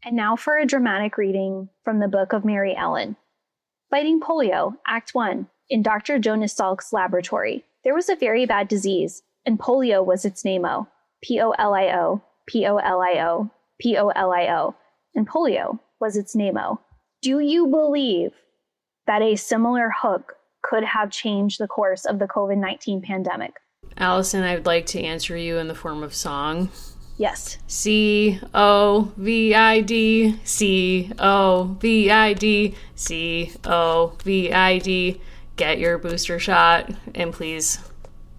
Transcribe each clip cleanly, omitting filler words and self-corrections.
And now for a dramatic reading from the book of Maryellen. Fighting Polio, Act 1, in Dr. Jonas Salk's laboratory. There was a very bad disease, and polio was its name-o. Polio, Polio, Polio, and polio was its name-o. Do you believe that a similar hook could have changed the course of the COVID-19 pandemic? Allison, I would like to answer you in the form of song. Yes. COVID, COVID, COVID. Get your booster shot, and please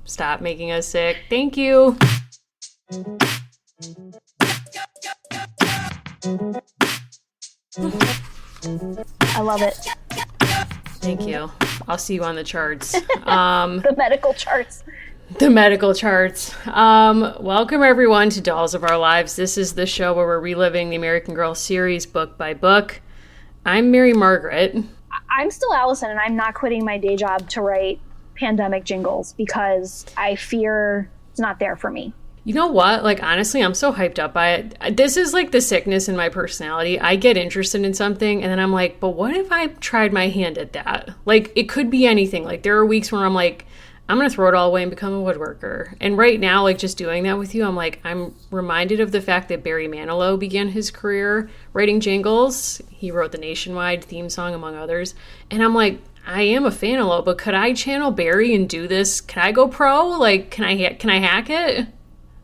stop making us sick. Thank you. I love it. Thank you. I'll see you on the charts. The medical charts. The medical charts. Welcome everyone to Dolls of Our Lives. This is the show where we're reliving the American Girl series book by book. I'm Mary Margaret. I'm still Allison, and I'm not quitting my day job to write pandemic jingles because I fear it's not there for me. You know what? Like, honestly, I'm so hyped up by it. This is like the sickness in my personality. I get interested in something and then I'm like, but what if I tried my hand at that? Like, it could be anything. Like, there are weeks where I'm like, I'm going to throw it all away and become a woodworker. And right now, like, just doing that with you, I'm like, I'm reminded of the fact that Barry Manilow began his career writing jingles. He wrote the Nationwide theme song, among others. And I'm like, I am a fan of Lo, but could I channel Barry and do this? Can I go pro? Like, can I hack it?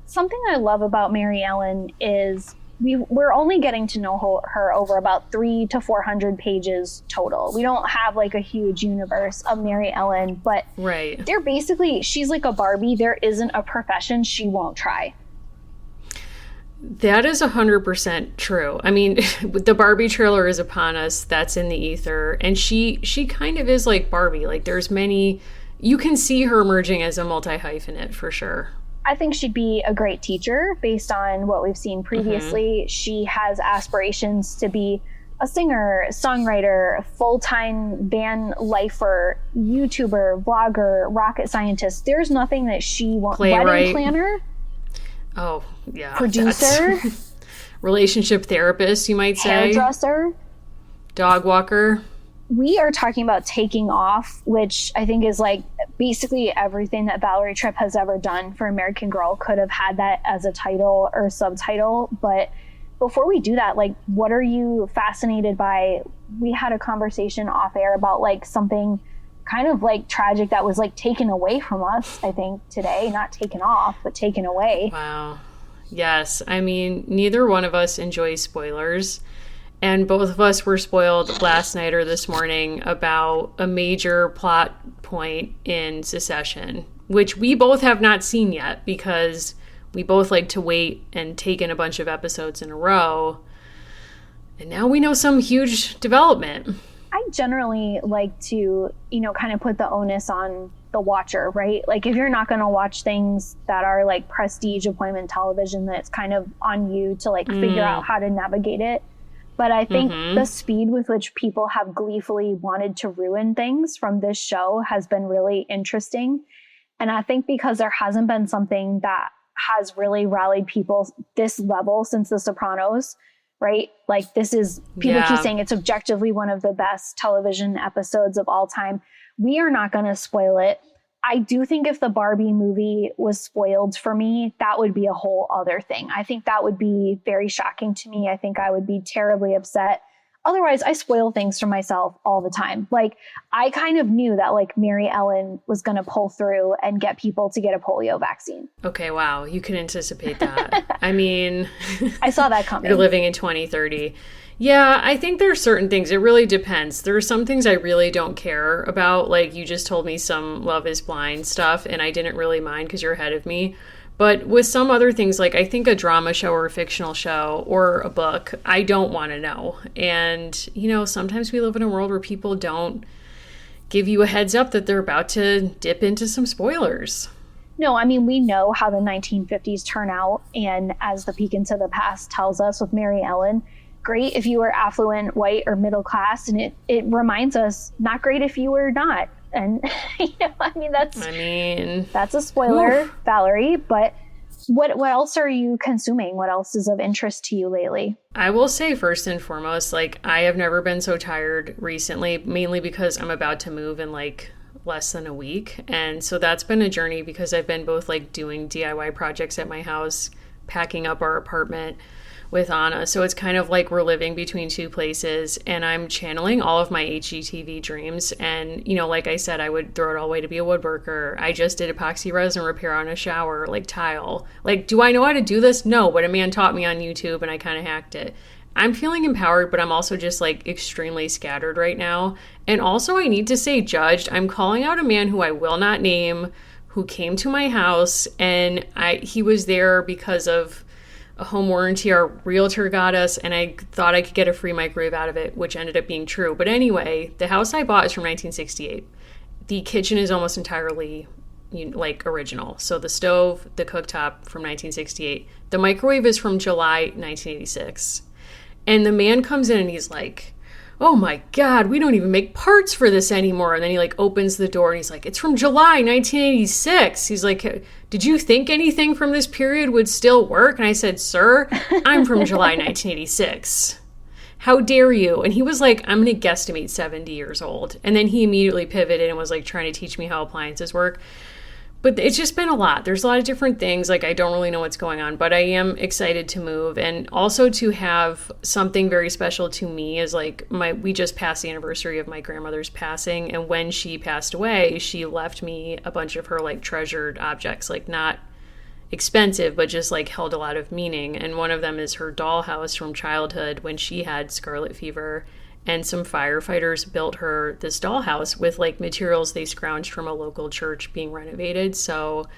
Something I love about Maryellen is we're only getting to know her over about 300 to 400 pages total. We don't have like a huge universe of Maryellen, but right. She's like a Barbie. There isn't a profession she won't try. That is 100% true. I mean, the Barbie trailer is upon us. That's in the ether. And she kind of is like Barbie. Like, there's many, you can see her emerging as a multi-hyphenate for sure. I think she'd be a great teacher based on what we've seen previously. Mm-hmm. She has aspirations to be a singer, songwriter, full-time van lifer, YouTuber, vlogger, rocket scientist. There's nothing that she won't. Wedding planner. Oh, yeah. Producer. Relationship therapist, you might say. Hairdresser. Dog walker. We are talking about taking off, which I think is like basically everything that Valerie Tripp has ever done for American Girl could have had that as a title or subtitle. But before we do that, like, what are you fascinated by? We had a conversation off air about like something kind of like tragic that was like taken away from us, I think, today. Not taken off, but taken away. Wow. Yes. I mean, neither one of us enjoys spoilers. And both of us were spoiled last night or this morning about a major plot point in Succession, which we both have not seen yet because we both like to wait and take in a bunch of episodes in a row. And now we know some huge development. I generally like to, kind of put the onus on the watcher, right? Like, if you're not going to watch things that are like prestige appointment television, then it's kind of on you to like figure out how to navigate it. But I think the speed with which people have gleefully wanted to ruin things from this show has been really interesting. And I think because there hasn't been something that has really rallied people this level since The Sopranos, right? Like, this is, people keep saying it's objectively one of the best television episodes of all time. We are not going to spoil it. I do think if the Barbie movie was spoiled for me, that would be a whole other thing. I think that would be very shocking to me. I think I would be terribly upset. Otherwise, I spoil things for myself all the time. Like, I kind of knew that like Maryellen was going to pull through and get people to get a polio vaccine. Okay, wow. You can anticipate that. I mean, I saw that coming. You're living in 2030. Yeah, I think there's certain things. It really depends. There are some things I really don't care about. Like, you just told me some Love is Blind stuff, and I didn't really mind because you're ahead of me. But with some other things, like I think a drama show or a fictional show or a book, I don't want to know. And, sometimes we live in a world where people don't give you a heads up that they're about to dip into some spoilers. No, I mean, we know how the 1950s turn out. And as the Peek into the Past tells us with Maryellen, great if you were affluent, white, or middle class. And it reminds us, not great if you were not. And, that's a spoiler, Valerie. But What else are you consuming? What else is of interest to you lately? I will say first and foremost, like I have never been so tired recently, mainly because I'm about to move in like less than a week. And so that's been a journey because I've been both like doing DIY projects at my house, packing up our apartment with Anna. So it's kind of like we're living between two places, and I'm channeling all of my HGTV dreams. And, you know, like I said, I would throw it all away to be a woodworker. I just did epoxy resin repair on a shower, like tile. Like, do I know how to do this? No, but a man taught me on YouTube and I kind of hacked it. I'm feeling empowered, but I'm also just like extremely scattered right now. And also, I need to say judged. I'm calling out a man who I will not name, who came to my house, and he was there because of a home warranty our realtor got us, and I thought I could get a free microwave out of it, which ended up being true. But anyway, the house I bought is from 1968. The kitchen is almost entirely like original. So the stove, the cooktop from 1968. The microwave is from July 1986. And the man comes in and he's like, oh my God, we don't even make parts for this anymore. And then he like opens the door and he's like, it's from July 1986. He's like, did you think anything from this period would still work? And I said, sir, I'm from July 1986. How dare you? And he was like, I'm going to guesstimate 70 years old. And then he immediately pivoted and was like trying to teach me how appliances work. But it's just been a lot. There's a lot of different things. Like, I don't really know what's going on, but I am excited to move. And also to have something very special to me is like we just passed the anniversary of my grandmother's passing. And when she passed away, she left me a bunch of her like treasured objects, like not expensive, but just like held a lot of meaning. And one of them is her dollhouse from childhood when she had scarlet fever. And some firefighters built her this dollhouse with like materials they scrounged from a local church being renovated. So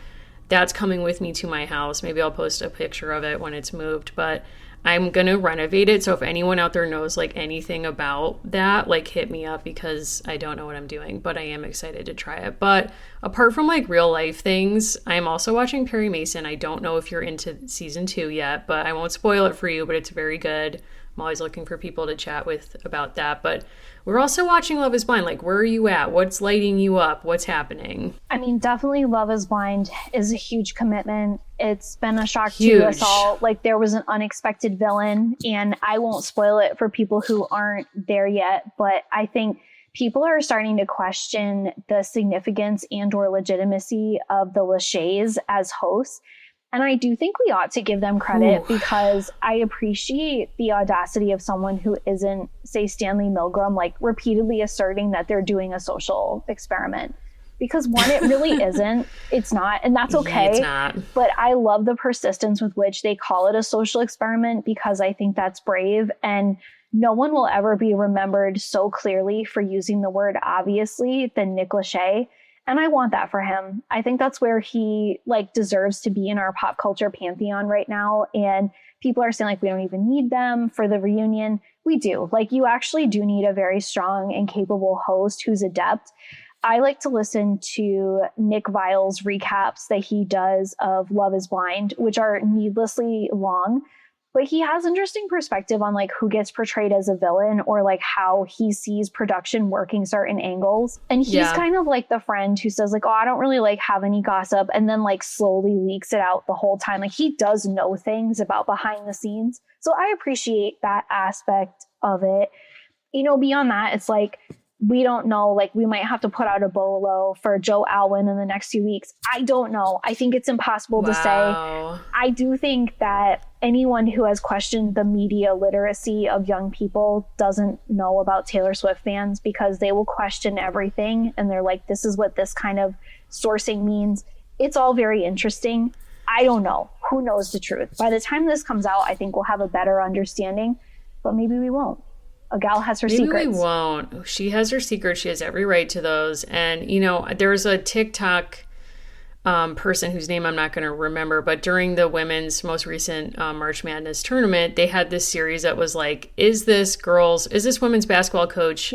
that's coming with me to my house. Maybe I'll post a picture of it when it's moved, but I'm going to renovate it. So if anyone out there knows like anything about that, like hit me up, because I don't know what I'm doing, but I am excited to try it. But apart from like real life things, I'm also watching Perry Mason. I don't know if you're into season 2 yet, but I won't spoil it for you, but it's very good. I'm always looking for people to chat with about that. But we're also watching Love is Blind. Like, where are you at? What's lighting you up? What's happening? I mean, definitely Love is Blind is a huge commitment. It's been a shock to us all. Like, there was an unexpected villain, and I won't spoil it for people who aren't there yet. But I think people are starting to question the significance and or legitimacy of the Lachey's as hosts. And I do think we ought to give them credit because I appreciate the audacity of someone who isn't, say, Stanley Milgram, like repeatedly asserting that they're doing a social experiment. Because one, it really isn't. It's not. And that's okay. It's not. But I love the persistence with which they call it a social experiment, because I think that's brave. And no one will ever be remembered so clearly for using the word obviously than Nick Lachey. And I want that for him. I think that's where he like deserves to be in our pop culture pantheon right now. And people are saying like, we don't even need them for the reunion. We do. Like, you actually do need a very strong and capable host who's adept. I like to listen to Nick Vile's recaps that he does of Love is Blind, which are needlessly long. But he has interesting perspective on like who gets portrayed as a villain, or like how he sees production working certain angles. And he's kind of like the friend who says like, oh, I don't really like have any gossip, and then like slowly leaks it out the whole time. Like, he does know things about behind the scenes. So I appreciate that aspect of it. You know, beyond that, it's like, we don't know, like we might have to put out a bolo for Joe Alwyn in the next few weeks. I don't know. I think it's impossible to say. I do think that anyone who has questioned the media literacy of young people doesn't know about Taylor Swift fans, because they will question everything. And they're like, this is what this kind of sourcing means. It's all very interesting. I don't know. Who knows the truth? By the time this comes out, I think we'll have a better understanding, but maybe we won't. A gal has her secrets. Maybe we won't. She has her secrets. She has every right to those. And, you know, there's a TikTok person whose name I'm not going to remember, but during the women's most recent March Madness tournament, they had this series that was like, is this women's basketball coach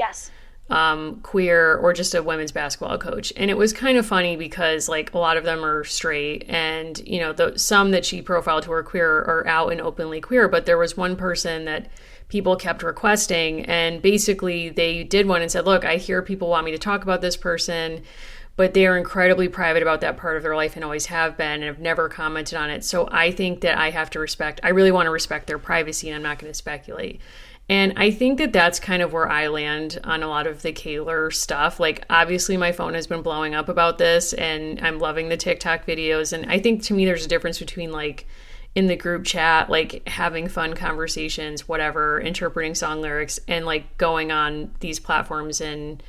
queer or just a women's basketball coach? And it was kind of funny because like a lot of them are straight, and, you know, some that she profiled who are queer are out and openly queer, but there was one person that people kept requesting, and basically they did one and said, look, I hear people want me to talk about this person, but they are incredibly private about that part of their life and always have been and have never commented on it. So I think that I have to respect, I really want to respect their privacy, and I'm not going to speculate. And I think that that's kind of where I land on a lot of the Kaler stuff. Like, obviously my phone has been blowing up about this, and I'm loving the TikTok videos. And I think to me there's a difference between like in the group chat, like having fun conversations, whatever, interpreting song lyrics, and like going on these platforms and,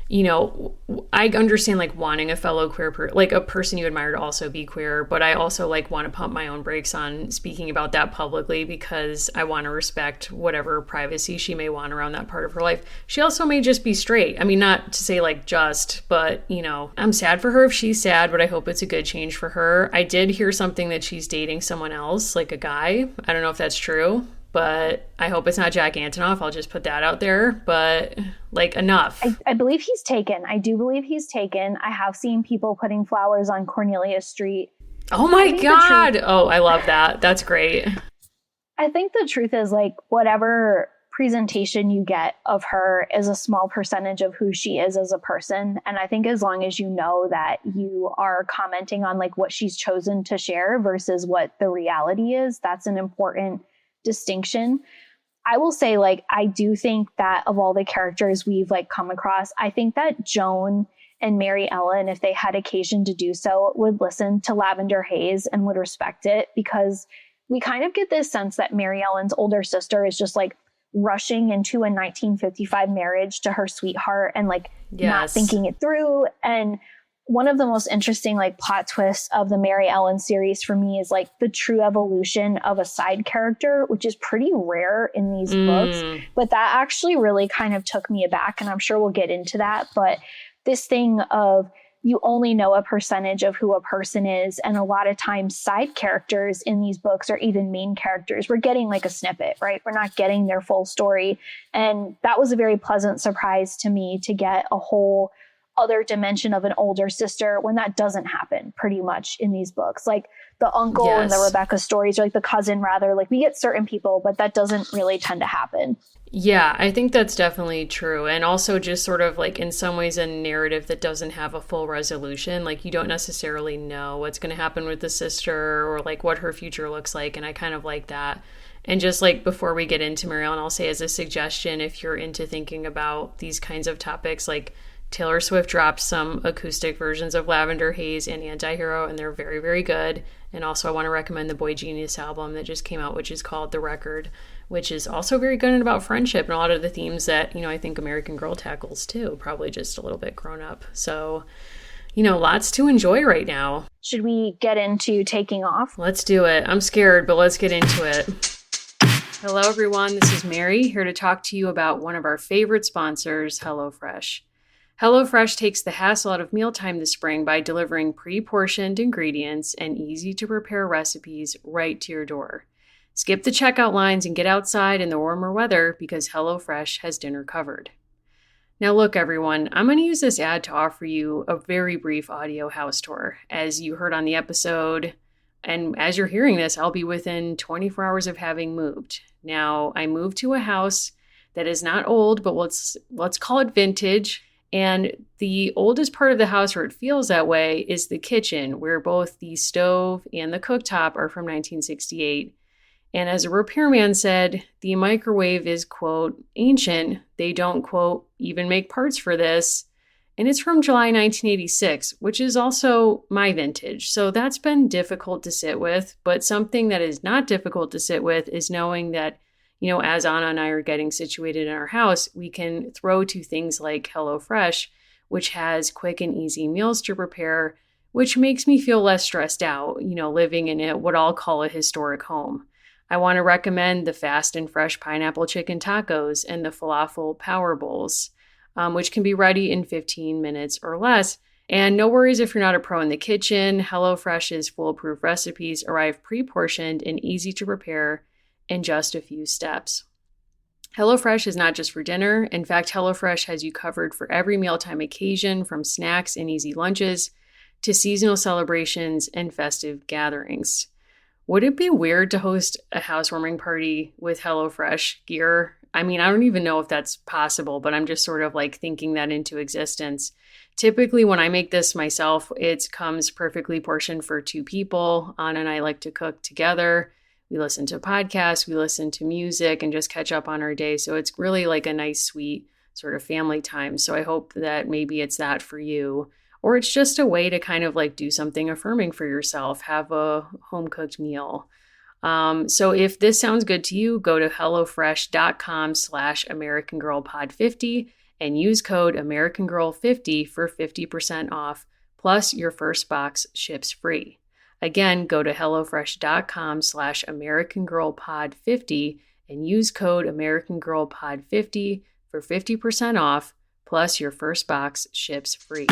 you know, I understand like wanting a fellow queer, like a person you admire to also be queer, but I also like want to pump my own brakes on speaking about that publicly because I want to respect whatever privacy she may want around that part of her life. She also may just be straight. I mean, not to say like just, but you know, I'm sad for her if she's sad, but I hope it's a good change for her. I did hear something that she's dating someone else, like a guy. I don't know if that's true, but I hope it's not Jack Antonoff. I'll just put that out there. But like, enough. I believe he's taken. I do believe he's taken. I have seen people putting flowers on Cornelia Street. Oh my God. Oh, I love that. That's great. I think the truth is like whatever presentation you get of her is a small percentage of who she is as a person. And I think as long as you know that you are commenting on like what she's chosen to share versus what the reality is, that's an important distinction. I will say, like, I do think that of all the characters we've like come across, I think that Joan and Maryellen, if they had occasion to do so, would listen to Lavender Haze and would respect it, because we kind of get this sense that Maryellen's older sister is just like rushing into a 1955 marriage to her sweetheart and like not thinking it through. And one of the most interesting like plot twists of the Maryellen series for me is like the true evolution of a side character, which is pretty rare in these books. But that actually really kind of took me aback, and I'm sure we'll get into that. But this thing of you only know a percentage of who a person is, and a lot of times side characters in these books or even main characters, we're getting like a snippet, right? We're not getting their full story. And that was a very pleasant surprise to me to get a whole other dimension of an older sister when that doesn't happen pretty much in these books. Like the uncle and the Rebecca stories, or like the cousin rather, like we get certain people, but that doesn't really tend to happen. Yeah, I think that's definitely true. And also just sort of like in some ways a narrative that doesn't have a full resolution. Like you don't necessarily know what's going to happen with the sister or like what her future looks like. And I kind of like that. And just like before we get into Maryellen, I'll say as a suggestion, if you're into thinking about these kinds of topics, like Taylor Swift dropped some acoustic versions of Lavender Haze and Antihero, and they're very, very good. And also I want to recommend the Boy Genius album that just came out, which is called The Record, which is also very good and about friendship and a lot of the themes that, you know, I think American Girl tackles too, probably just a little bit grown up. So, you know, lots to enjoy right now. Should we get into taking off? Let's do it. I'm scared, but let's get into it. Hello, everyone. This is Mary here to talk to you about one of our favorite sponsors, HelloFresh. HelloFresh takes the hassle out of mealtime this spring by delivering pre-portioned ingredients and easy-to-prepare recipes right to your door. Skip the checkout lines and get outside in the warmer weather because HelloFresh has dinner covered. Now look, everyone, I'm going to use this ad to offer you a very brief audio house tour. As you heard on the episode, and as you're hearing this, I'll be within 24 hours of having moved. Now, I moved to a house that is not old, but let's call it vintage. And the oldest part of the house, or it feels that way, is the kitchen, where both the stove and the cooktop are from 1968. And as a repairman said, the microwave is, quote, ancient. They don't, quote, even make parts for this. And it's from July 1986, which is also my vintage. So that's been difficult to sit with. But something that is not difficult to sit with is knowing that, you know, as Anna and I are getting situated in our house, we can throw to things like HelloFresh, which has quick and easy meals to prepare, which makes me feel less stressed out, you know, living in what I'll call a historic home. I want to recommend the fast and fresh pineapple chicken tacos and the falafel power bowls, which can be ready in 15 minutes or less. And no worries if you're not a pro in the kitchen. HelloFresh's foolproof recipes arrive pre-portioned and easy to prepare in just a few steps. HelloFresh is not just for dinner. In fact, HelloFresh has you covered for every mealtime occasion, from snacks and easy lunches to seasonal celebrations and festive gatherings. Would it be weird to host a housewarming party with HelloFresh gear? I mean, I don't even know if that's possible, but I'm just sort of like thinking that into existence. Typically, when I make this myself, it comes perfectly portioned for 2 people. Anna and I like to cook together. We listen to podcasts, we listen to music, and just catch up on our day. So it's really like a nice, sweet sort of family time. So I hope that maybe it's that for you, or it's just a way to kind of like do something affirming for yourself, have a home cooked meal. So if this sounds good to you, go to hellofresh.com/AmericanGirlPod50 and use code AmericanGirl50 for 50% off, plus your first box ships free. Again, go to hellofresh.com/AmericanGirlPod50 and use code AmericanGirlPod50 for 50% off, plus your first box ships free.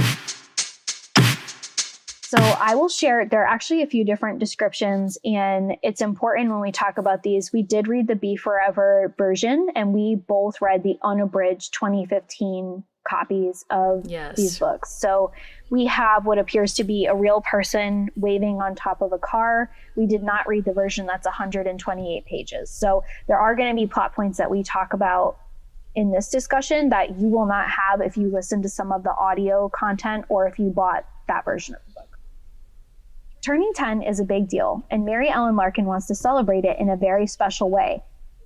So I will share, there are actually a few different descriptions, and it's important when we talk about these. We did read the Be Forever version, and we both read the unabridged 2015 copies of these books. So we have what appears to be a real person waving on top of a car. We did not read the version that's 128 pages. So there are going to be plot points that we talk about in this discussion that you will not have if you listen to some of the audio content or if you bought that version of the book. Turning 10 is a big deal, and Maryellen Larkin wants to celebrate it in a very special way.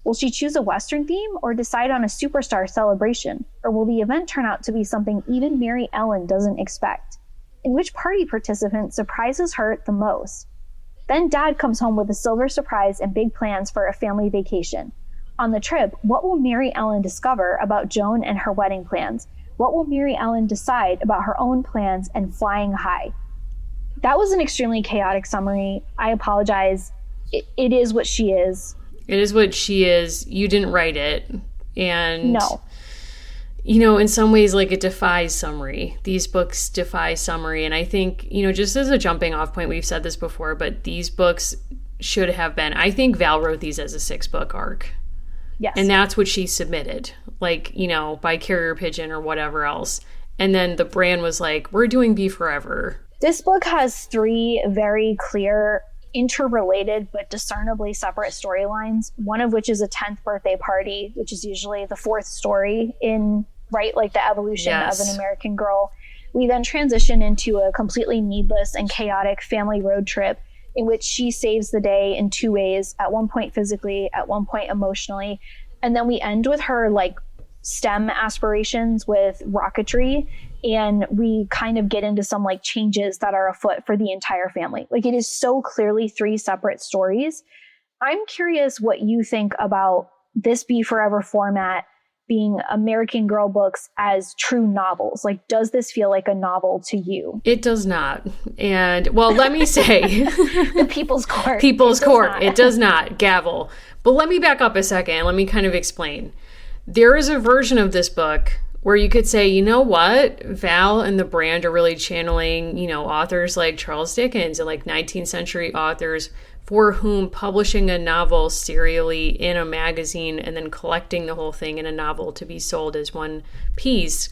Will she choose a Western theme or decide on a superstar celebration? Or will the event turn out to be something even Maryellen doesn't expect? And which party participant surprises her the most? Then Dad comes home with a silver surprise and big plans for a family vacation. On the trip, what will Maryellen discover about Joan and her wedding plans? What will Maryellen decide about her own plans and flying high? That was an extremely chaotic summary. I apologize. It is what she is. It is what she is. You didn't write it. And, no. You know, in some ways, like, it defies summary. These books defy summary. And I think, you know, just as a jumping off point, we've said this before, but these books should have been, I think Val wrote these as a 6-book arc. Yes. And that's what she submitted, like, you know, by carrier pigeon or whatever else. And then the brand was like, we're doing Be Forever. This book has 3 very clear, interrelated, but discernibly separate storylines, one of which is a 10th birthday party, which is usually the 4th story in, right, like the evolution of an American Girl. We then transition into a completely needless and chaotic family road trip in which she saves the day in 2 ways, at one point physically, at one point emotionally. And then we end with her like STEM aspirations with rocketry. And we kind of get into some like changes that are afoot for the entire family. Like, it is so clearly 3 separate stories. I'm curious what you think about this Be Forever format being American Girl books as true novels. Like, does this feel like a novel to you? It does not. And, well, let me say... The People's Court. People's Court. It does not. Gavel. But let me back up a second. Let me kind of explain. There is a version of this book where you could say, you know what? Val and the brand are really channeling, you know, authors like Charles Dickens and like 19th century authors for whom publishing a novel serially in a magazine and then collecting the whole thing in a novel to be sold as one piece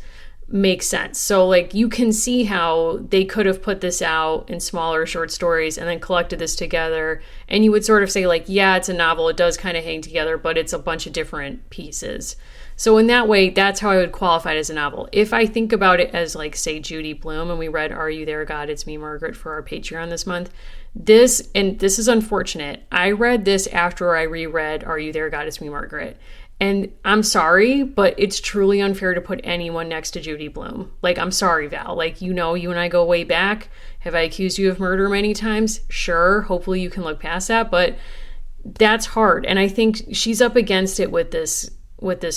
makes sense. So like you can see how they could have put this out in smaller short stories and then collected this together, and you would sort of say like, yeah, it's a novel, it does kind of hang together, but it's a bunch of different pieces. So in that way, that's how I would qualify it as a novel. If I think about it as like, say, Judy Blume, and we read Are You There, God? It's Me, Margaret for our Patreon this month. This is unfortunate. I read this after I reread Are You There, God? It's Me, Margaret. And I'm sorry, but it's truly unfair to put anyone next to Judy Blume. Like, I'm sorry, Val. Like, you know, you and I go way back. Have I accused you of murder many times? Sure. Hopefully you can look past that. But that's hard. And I think she's up against it with this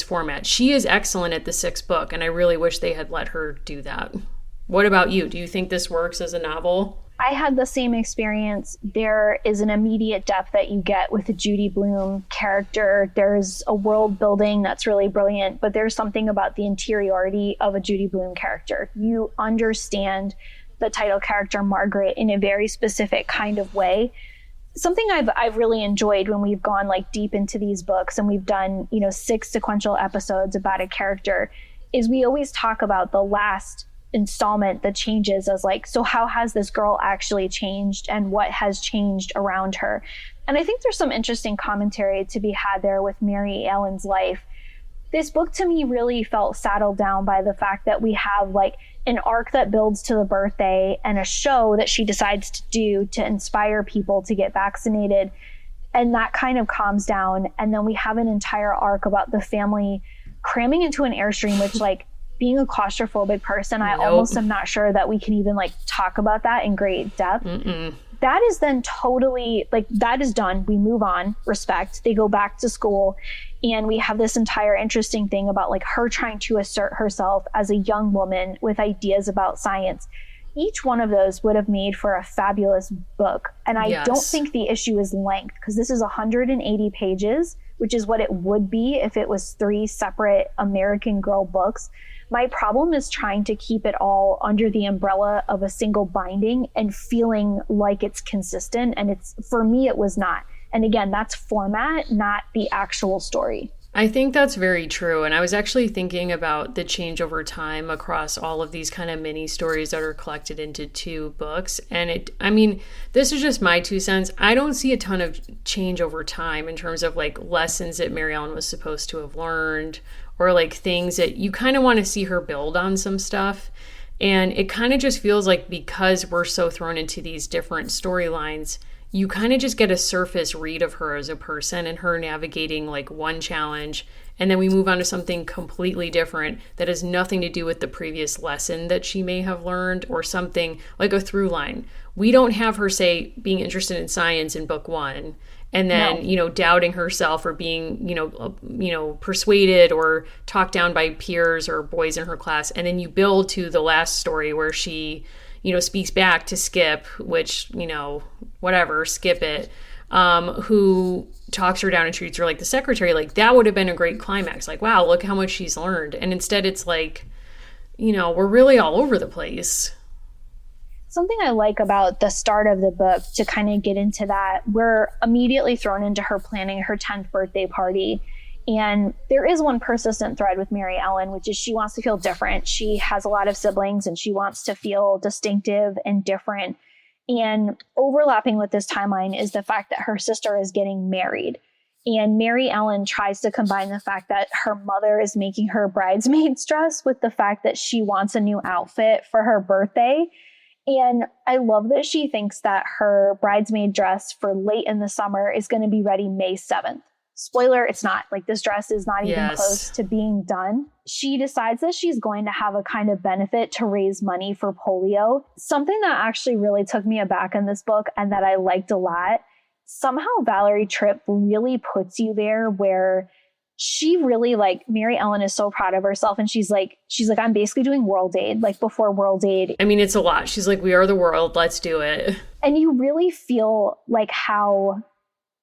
format. She is excellent at the 6th book, and I really wish they had let her do that. What about you? Do you think this works as a novel? I had the same experience. There is an immediate depth that you get with the Judy Blume character. There's a world building that's really brilliant, but there's something about the interiority of a Judy Blume character. You understand the title character Margaret in a very specific kind of way. Something I've really enjoyed when we've gone like deep into these books and we've done, 6 sequential episodes about a character is we always talk about the last installment, the changes, as like, so how has this girl actually changed and what has changed around her? And I think there's some interesting commentary to be had there with Maryellen's life. this book to me really felt saddled down by the fact that we have like an arc that builds to the birthday and a show that she decides to do to inspire people to get vaccinated. And that kind of calms down. And then we have an entire arc about the family cramming into an Airstream, which like being a claustrophobic person, I almost am not sure that we can even like talk about that in great depth. That is then totally like, that is done. We move on, respect. They go back to school. And we have this entire interesting thing about like her trying to assert herself as a young woman with ideas about science. Each one of those would have made for a fabulous book. And I don't think the issue is length, because this is 180 pages, which is what it would be if it was 3 separate American Girl books. My problem is trying to keep it all under the umbrella of a single binding and feeling like it's consistent. And it's, for me, it was not. And again, that's format, not the actual story. I think that's very true. And I was actually thinking about the change over time across all of these kind of mini stories that are collected into 2 books. And this is just my 2 cents. I don't see a ton of change over time in terms of like lessons that Maryellen was supposed to have learned, or like things that you kind of want to see her build on some stuff. And it kind of just feels like, because we're so thrown into these different storylines, you kind of just get a surface read of her as a person and her navigating like one challenge. And then we move on to something completely different that has nothing to do with the previous lesson that she may have learned, or something like a through line. We don't have her say being interested in science in book 1 and then, doubting herself, or being, persuaded or talked down by peers or boys in her class. And then you build to the last story where she, speaks back to Skip, which, whatever, skip it, who talks her down and treats her like the secretary. Like, that would have been a great climax. Like, wow, look how much she's learned. And instead it's like, we're really all over the place. Something I like about the start of the book, to kind of get into that, we're immediately thrown into her planning her 10th birthday party. And there is one persistent thread with Maryellen, which is she wants to feel different. She has a lot of siblings and she wants to feel distinctive and different. And overlapping with this timeline is the fact that her sister is getting married. And Maryellen tries to combine the fact that her mother is making her bridesmaid's dress with the fact that she wants a new outfit for her birthday. And I love that she thinks that her bridesmaid dress for late in the summer is going to be ready May 7th. Spoiler, it's not. Like, this dress is not even close to being done. She decides that she's going to have a kind of benefit to raise money for polio. Something that actually really took me aback in this book and that I liked a lot. Somehow Valerie Tripp really puts you there where she really, like, Maryellen is so proud of herself, and she's like, I'm basically doing World Aid, like before World Aid. I mean, it's a lot. She's like, we are the world, let's do it. And you really feel like how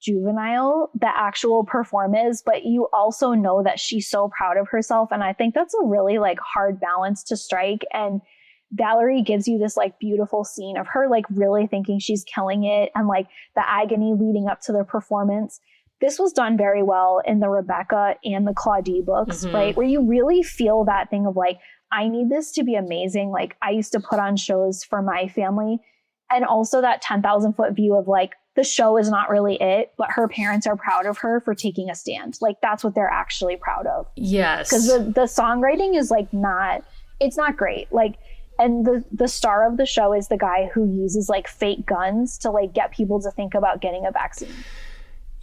juvenile the actual perform is, but you also know that she's so proud of herself. And I think that's a really like hard balance to strike. And Valerie gives you this like beautiful scene of her like really thinking she's killing it, and like the agony leading up to the performance. This was done very well in the Rebecca and the Claudie books, right? Where you really feel that thing of like, I need this to be amazing. Like, I used to put on shows for my family. And also that 10,000 foot view of like, the show is not really it, but her parents are proud of her for taking a stand. Like, that's what they're actually proud of. Yes. Because the songwriting is like it's not great. Like, and the star of the show is the guy who uses like fake guns to like get people to think about getting a vaccine.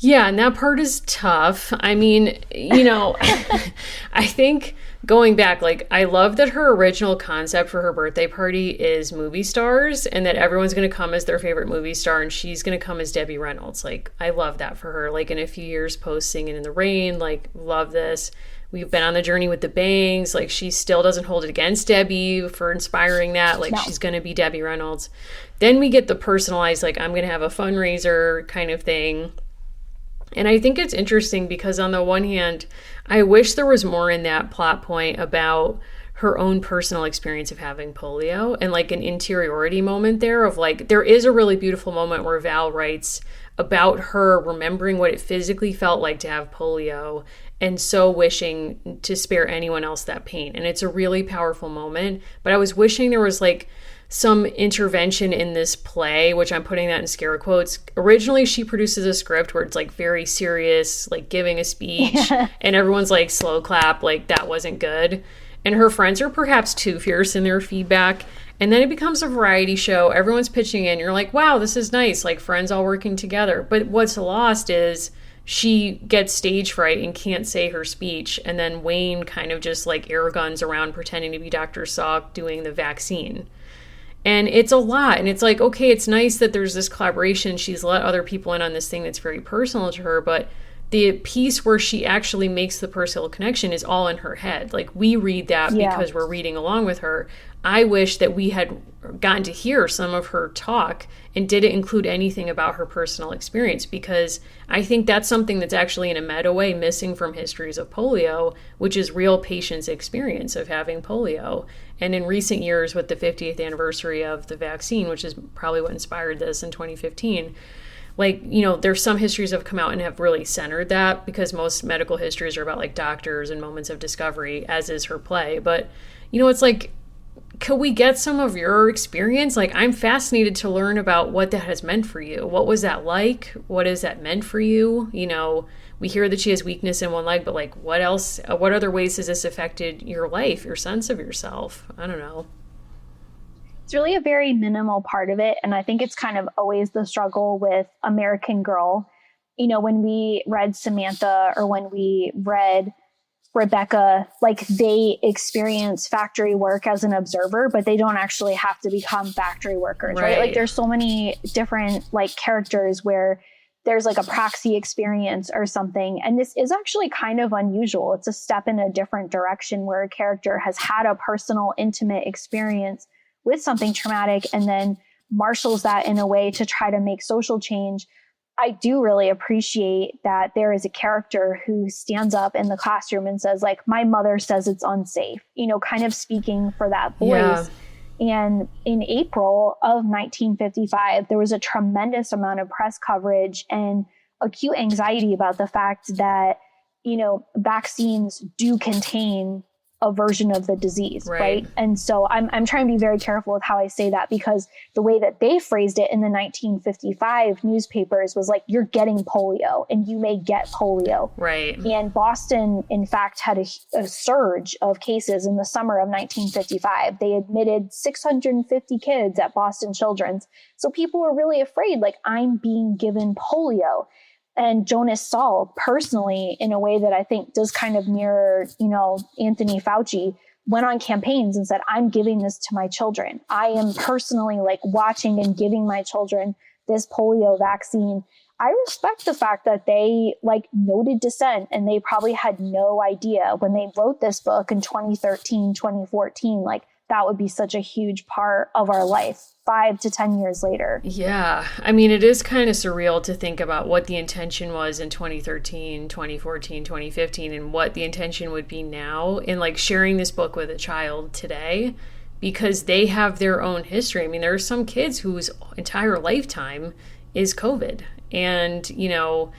Yeah, and that part is tough. I mean, I think going back, like, I love that her original concept for her birthday party is movie stars, and that everyone's going to come as their favorite movie star, and she's going to come as Debbie Reynolds. Like, I love that for her. Like, in a few years post Singing in the Rain, like, love this. We've been on the journey with the bangs. Like, she still doesn't hold it against Debbie for inspiring that. Like, no. She's going to be Debbie Reynolds. Then we get the personalized, like, I'm going to have a fundraiser kind of thing. And I think it's interesting because on the one hand, I wish there was more in that plot point about her own personal experience of having polio, and like an interiority moment there of like, there is a really beautiful moment where Val writes about her remembering what it physically felt like to have polio and so wishing to spare anyone else that pain. And it's a really powerful moment, but I was wishing there was like some intervention in this play, which I'm putting that in scare quotes. Originally, she produces a script where it's like very serious, like giving a speech, and everyone's like slow clap, like that wasn't good. And her friends are perhaps too fierce in their feedback. And then it becomes a variety show. Everyone's pitching in. You're like, wow, this is nice. Like friends all working together. But what's lost is she gets stage fright and can't say her speech. And then Wayne kind of just like air guns around pretending to be Dr. Salk doing the vaccine. And it's a lot. And it's like, okay, it's nice that there's this collaboration. She's let other people in on this thing that's very personal to her. But the piece where she actually makes the personal connection is all in her head. Like, we read that because we're reading along with her. I wish that we had gotten to hear some of her talk and didn't include anything about her personal experience, because I think that's something that's actually in a meta way missing from histories of polio, which is real patients' experience of having polio. And in recent years, with the 50th anniversary of the vaccine, which is probably what inspired this in 2015, like, you know, there's some histories have come out and have really centered that, because most medical histories are about like doctors and moments of discovery, as is her play. But, you know, it's like, could we get some of your experience? Like, I'm fascinated to learn about what that has meant for you. What was that like? What has that meant for you? You know, we hear that she has weakness in one leg, but like, what else, what other ways has this affected your life, your sense of yourself? I don't know. It's really a very minimal part of it. And I think it's kind of always the struggle with American Girl. You know, when we read Samantha or when we read Rebecca, like, they experience factory work as an observer, but they don't actually have to become factory workers, right? Like, there's so many different like characters where there's like a proxy experience or something. And this is actually kind of unusual. It's a step in a different direction where a character has had a personal, intimate experience with something traumatic and then marshals that in a way to try to make social change. I do really appreciate that there is a character who stands up in the classroom and says, like, my mother says it's unsafe, you know, kind of speaking for that voice. Yeah. And in April of 1955, there was a tremendous amount of press coverage and acute anxiety about the fact that, you know, vaccines do contain a version of the disease, right? And so I'm trying to be very careful with how I say that, because the way that they phrased it in the 1955 newspapers was like, you're getting polio and you may get polio. Right. And Boston, in fact, had a surge of cases in the summer of 1955. They admitted 650 kids at Boston Children's. So people were really afraid, like, I'm being given polio. And Jonas Salk personally, in a way that I think does kind of mirror, you know, Anthony Fauci, went on campaigns and said, I'm giving this to my children. I am personally like watching and giving my children this polio vaccine. I respect the fact that they like noted dissent, and they probably had no idea when they wrote this book in 2013, 2014, like that would be such a huge part of our life 5 to 10 years later. Yeah. I mean, it is kind of surreal to think about what the intention was in 2013, 2014, 2015, and what the intention would be now in like sharing this book with a child today, because they have their own history. I mean, there are some kids whose entire lifetime is COVID. And, you know,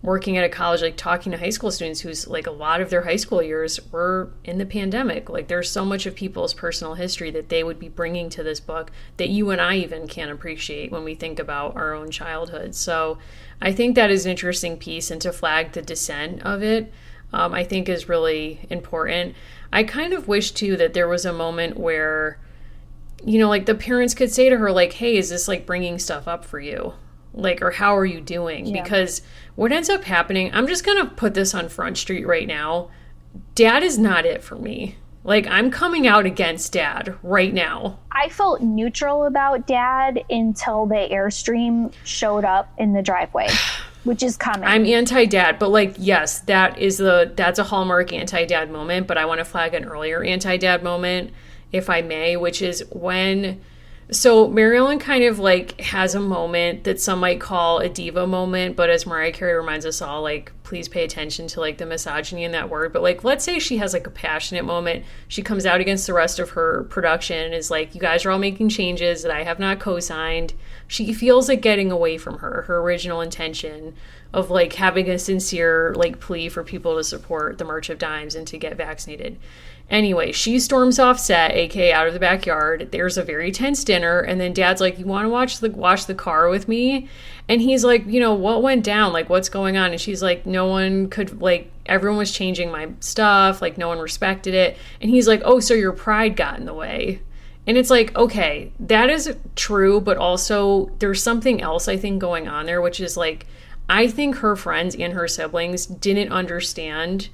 working at a college, like talking to high school students who's like a lot of their high school years were in the pandemic. Like, there's so much of people's personal history that they would be bringing to this book that you and I even can't appreciate when we think about our own childhood. So I think that is an interesting piece, and to flag the dissent of it, I think is really important. I kind of wish too that there was a moment where, you know, like the parents could say to her, like, hey, is this like bringing stuff up for you? Like, or how are you doing? Yeah. Because what ends up happening, I'm just going to put this on Front Street right now. Dad is not it for me. Like, I'm coming out against Dad right now. I felt neutral about Dad until the Airstream showed up in the driveway, which is coming. I'm anti-Dad, but like, yes, that's a hallmark anti-Dad moment, but I want to flag an earlier anti-Dad moment, if I may, which is when... So Maryellen kind of like has a moment that some might call a diva moment, but as Mariah Carey reminds us all, like, please pay attention to like the misogyny in that word. But like, let's say she has like a passionate moment. She comes out against the rest of her production and is like, you guys are all making changes that I have not co-signed. She feels like getting away from her original intention of like having a sincere like plea for people to support the March of Dimes and to get vaccinated. Anyway, she storms off set, aka out of the backyard. There's a very tense dinner, and then Dad's like, you want to wash the car with me? And he's like, you know, what went down? Like, what's going on? And she's like, no one could, like, everyone was changing my stuff. Like, no one respected it. And he's like, oh, so your pride got in the way. And it's like, okay, that is true, but also there's something else I think going on there, which is like, I think her friends and her siblings didn't understand,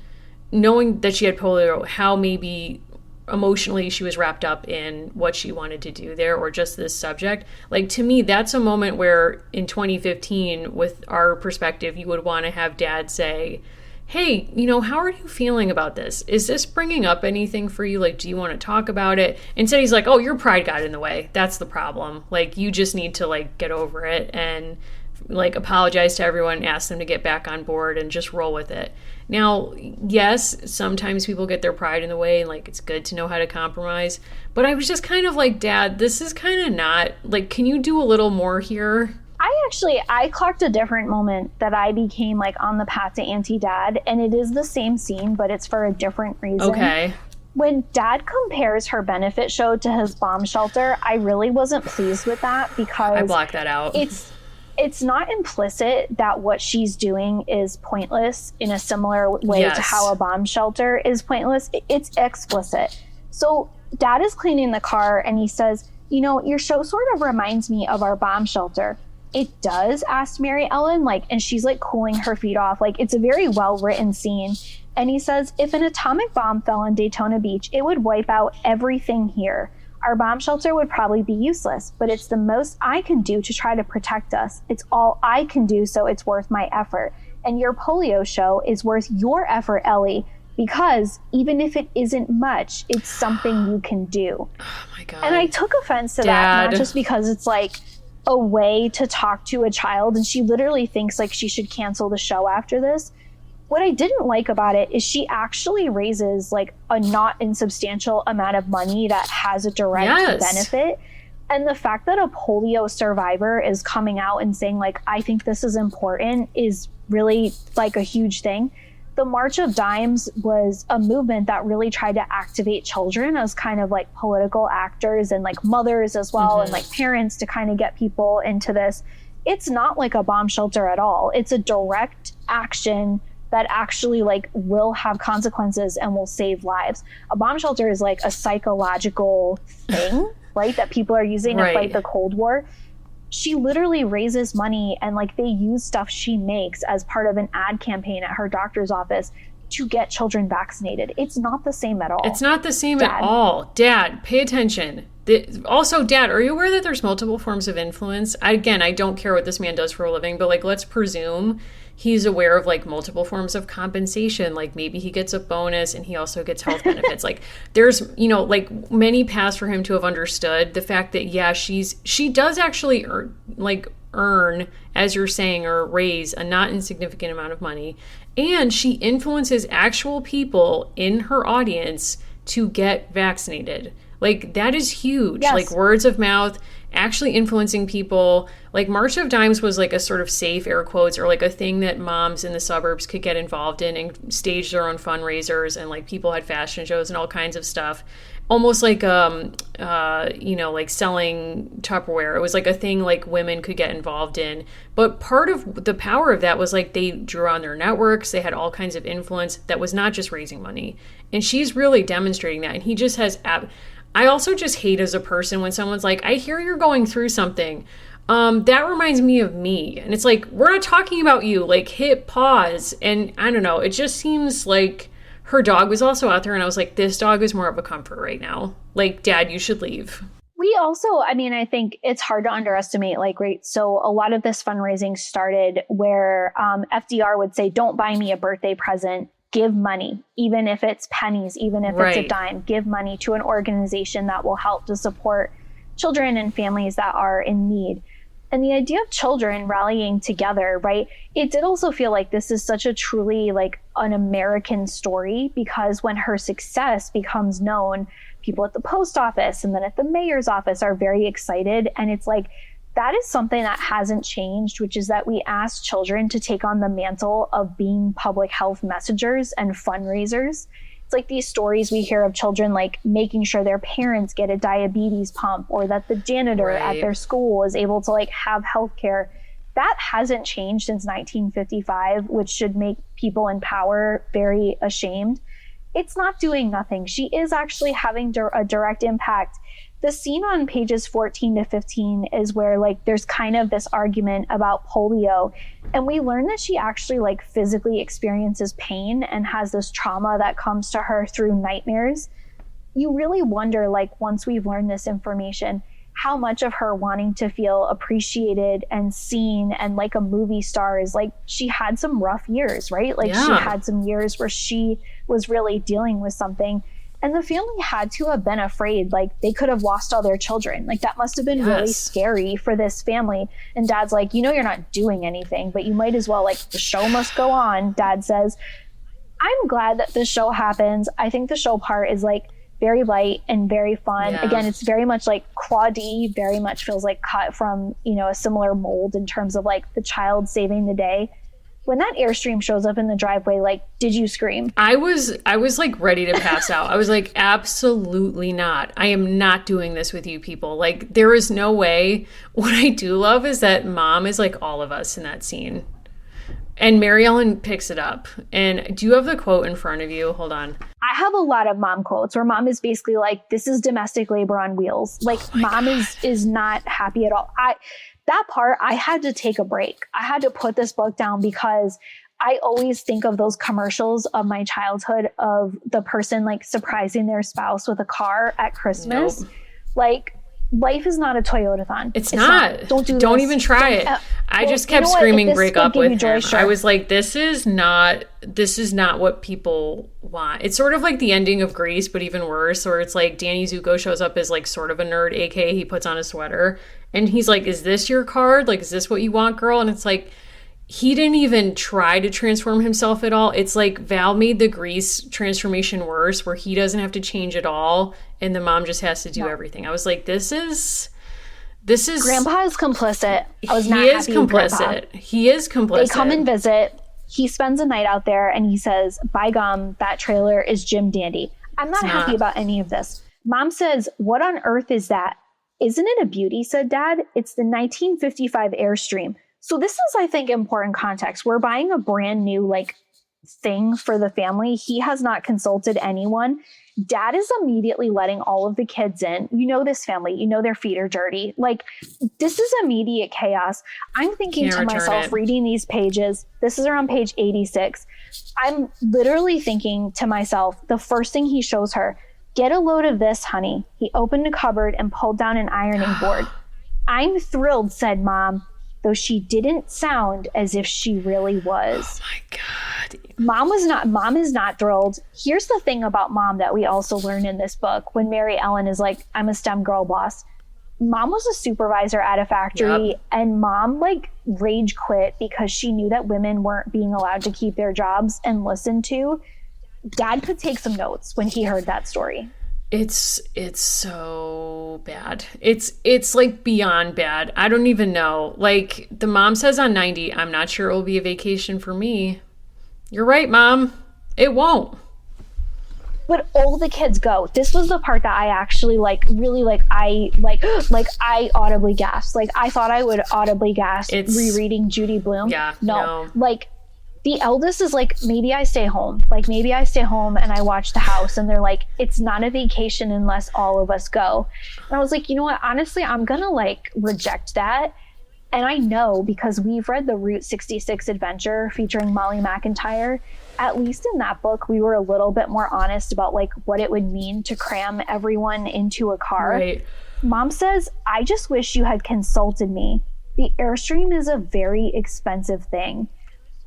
knowing that she had polio, how maybe emotionally she was wrapped up in what she wanted to do there, or just this subject. Like, to me, that's a moment where in 2015, with our perspective, you would want to have Dad say, hey, you know, how are you feeling about this? Is this bringing up anything for you? Like, do you want to talk about it? Instead, he's like, oh, your pride got in the way. That's the problem. Like, you just need to like get over it and like apologize to everyone, ask them to get back on board and just roll with it. Now, yes, sometimes people get their pride in the way and like it's good to know how to compromise, but I was just kind of like, Dad, this is kind of not like, can you do a little more here? I clocked a different moment that I became like on the path to anti-Dad, and it is the same scene, but it's for a different reason. Okay. When Dad compares her benefit show to his bomb shelter, I really wasn't pleased with that, because I blocked that out. It's not implicit that what she's doing is pointless in a similar way to how a bomb shelter is pointless. It's explicit. So Dad is cleaning the car and he says, you know, your show sort of reminds me of our bomb shelter. It does, asked Maryellen, like, and she's like cooling her feet off. Like, it's a very well written scene. And he says, if an atomic bomb fell on Daytona Beach, it would wipe out everything here. Our bomb shelter would probably be useless, but it's the most I can do to try to protect us. It's all I can do, so it's worth my effort. And your polio show is worth your effort, Ellie, because even if it isn't much, it's something you can do. Oh my God. And I took offense to that, not just because it's like a way to talk to a child, and she literally thinks like she should cancel the show after this. What I didn't like about it is she actually raises like a not insubstantial amount of money that has a direct benefit. And the fact that a polio survivor is coming out and saying like, I think this is important, is really like a huge thing. The March of Dimes was a movement that really tried to activate children as kind of like political actors, and like mothers as well, and like parents, to kind of get people into this. It's not like a bomb shelter at all. It's a direct action that actually like will have consequences and will save lives. A bomb shelter is like a psychological thing, right? That people are using to fight the Cold War. She literally raises money, and like they use stuff she makes as part of an ad campaign at her doctor's office to get children vaccinated. It's not the same at all. It's not the same at all. Dad, pay attention. Also, Dad, are you aware that there's multiple forms of influence? I don't care what this man does for a living, but like, let's presume he's aware of like multiple forms of compensation. Like maybe he gets a bonus and he also gets health benefits. Like there's, you know, like many paths for him to have understood the fact that, she does actually earn, as you're saying, or raise a not insignificant amount of money. And she influences actual people in her audience to get vaccinated. Like that is huge. Yes. Like words of mouth, actually influencing people. Like March of Dimes was like a sort of safe, air quotes, or like a thing that moms in the suburbs could get involved in and stage their own fundraisers, and like people had fashion shows and all kinds of stuff. Almost like like selling Tupperware. It was like a thing like women could get involved in. But part of the power of that was like they drew on their networks, they had all kinds of influence that was not just raising money. And she's really demonstrating that. And he just has I also just hate as a person when someone's like, I hear you're going through something. That reminds me of me. And it's like, we're not talking about you. Like, hit pause. And I don't know. It just seems like her dog was also out there. And I was like, this dog is more of a comfort right now. Like, Dad, you should leave. We also, I think it's hard to underestimate, like, right. So a lot of this fundraising started where FDR would say, don't buy me a birthday present. Give money, even if it's pennies, even if it's a dime, give money to an organization that will help to support children and families that are in need. And the idea of children rallying together, right? It did also feel like this is such a truly like an American story, because when her success becomes known, people at the post office and then at the mayor's office are very excited. And it's like, that is something that hasn't changed, which is that we ask children to take on the mantle of being public health messengers and fundraisers. It's like these stories we hear of children like making sure their parents get a diabetes pump, or that the janitor at their school is able to like have healthcare. That hasn't changed since 1955, which should make people in power very ashamed. It's not doing nothing. She is actually having a direct impact. The scene on pages 14 to 15 is where like there's kind of this argument about polio, and we learn that she actually like physically experiences pain and has this trauma that comes to her through nightmares. You really wonder, like, once we've learned this information, how much of her wanting to feel appreciated and seen and like a movie star is like, she had some rough years, right? Like she had some years where she was really dealing with something. And the family had to have been afraid, like they could have lost all their children. Like that must have been really scary for this family. And Dad's like, you know, you're not doing anything, but you might as well, like, the show must go on. Dad says, I'm glad that the show happens. I think the show part is like very light and very fun. Again, it's very much like Claudie, very much feels like cut from, you know, a similar mold in terms of like the child saving the day. When that Airstream shows up in the driveway, like, did you scream? I was like ready to pass out. I was like, absolutely not. I am not doing this with you people. Like, there is no way. What I do love is that Mom is like all of us in that scene. And Maryellen picks it up. And do you have the quote in front of you? Hold on. I have a lot of Mom quotes where Mom is basically like, this is domestic labor on wheels. Like, Mom is not happy at all. That part, I had to take a break. I had to put this book down because I always think of those commercials of my childhood of the person like surprising their spouse with a car at Christmas. Nope. Like, life is not a Toyotathon. It's not. Don't even try it. I just kept screaming break up with him. I was like, this is not what people want. It's sort of like the ending of Grease, but even worse, where it's like Danny Zuko shows up as like sort of a nerd, aka he puts on a sweater, and he's like, is this your card? Like, is this what you want, girl? And it's like, he didn't even try to transform himself at all. It's like Val made the Grease transformation worse, where he doesn't have to change at all, and the mom just has to do everything. I was like, this is Grandpa is complicit. I was not happy with Grandpa. He is complicit. They come and visit. He spends a night out there and he says, by gum, that trailer is Jim Dandy. I'm not happy about any of this. Mom says, what on earth is that? Isn't it a beauty, said Dad. It's the 1955 Airstream. So this is, I think, important context. We're buying a brand new like thing for the family. He has not consulted anyone. Dad is immediately letting all of the kids in. You know this family. You know their feet are dirty. Like, this is immediate chaos. I'm thinking to myself, reading these pages, this is around page 86. I'm literally thinking to myself, the first thing he shows her, get a load of this, honey. He opened a cupboard and pulled down an ironing board. I'm thrilled, said Mom, though she didn't sound as if she really was. Oh my God. Mom is not thrilled. Here's the thing about Mom that we also learn in this book when Maryellen is like, I'm a STEM girl boss. Mom was a supervisor at a factory, and Mom like rage quit because she knew that women weren't being allowed to keep their jobs and listened to. Dad could take some notes when he heard that story. It's so bad. It's like beyond bad. I don't even know. Like, the mom says on 90, I'm not sure it will be a vacation for me. You're right, Mom. It won't. But all the kids go. This was the part that I actually I audibly gasped. Like, I thought I would audibly gasp rereading Judy Blume. Yeah. No. Like, the eldest is like, maybe I stay home. Like, maybe I stay home and I watch the house. And they're like, it's not a vacation unless all of us go. And I was like, you know what? Honestly, I'm going to like reject that. And I know, because we've read the Route 66 adventure featuring Molly McIntyre. At least in that book, we were a little bit more honest about like what it would mean to cram everyone into a car. Right. Mom says, I just wish you had consulted me. The Airstream is a very expensive thing.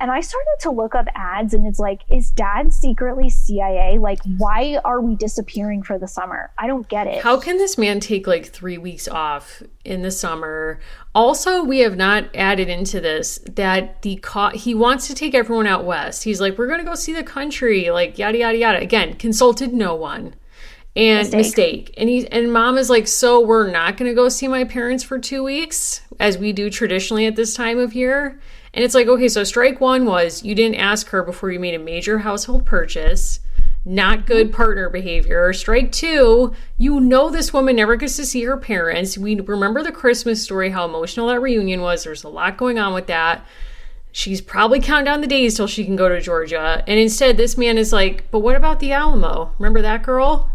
And I started to look up ads, and it's like, is dad secretly CIA? Like, why are we disappearing for the summer? I don't get it. How can this man take like 3 weeks off in the summer? Also, we have not added into this that he wants to take everyone out west. He's like, we're going to go see the country, like yada, yada, yada. Again, consulted no one. And mistake. And mom is like, so we're not going to go see my parents for 2 weeks as we do traditionally at this time of year. And it's like, okay, so strike one was you didn't ask her before you made a major household purchase. Not good partner behavior. Strike two, you know this woman never gets to see her parents. We remember the Christmas story, how emotional that reunion was. There's a lot going on with that. She's probably counting down the days till she can go to Georgia. And instead, this man is like, but what about the Alamo? Remember that girl?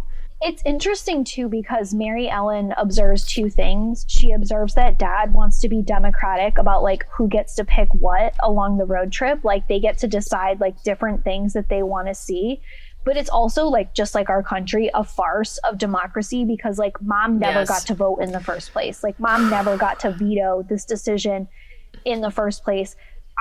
It's interesting, too, because Maryellen observes two things. She observes that dad wants to be democratic about, like, who gets to pick what along the road trip. Like, they get to decide, like, different things that they want to see. But it's also, like, just like our country, a farce of democracy because, like, mom never got to vote in the first place. Like, mom never got to veto this decision in the first place.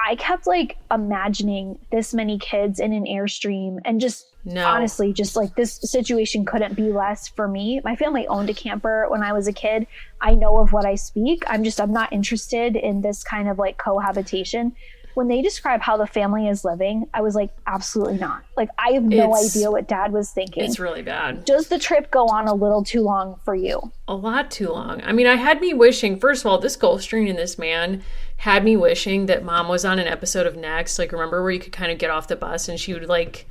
I kept, like, imagining this many kids in an Airstream and just honestly, just like this situation couldn't be less for me. My family owned a camper when I was a kid. I know of what I speak. I'm not interested in this kind of like cohabitation. When they describe how the family is living, I was like, absolutely not. Like, I have no idea what dad was thinking. It's really bad. Does the trip go on a little too long for you? A lot too long. I mean, I had me wishing, first of all, this Gulfstream and this man had me wishing that mom was on an episode of Next. Like, remember where you could kind of get off the bus and she would like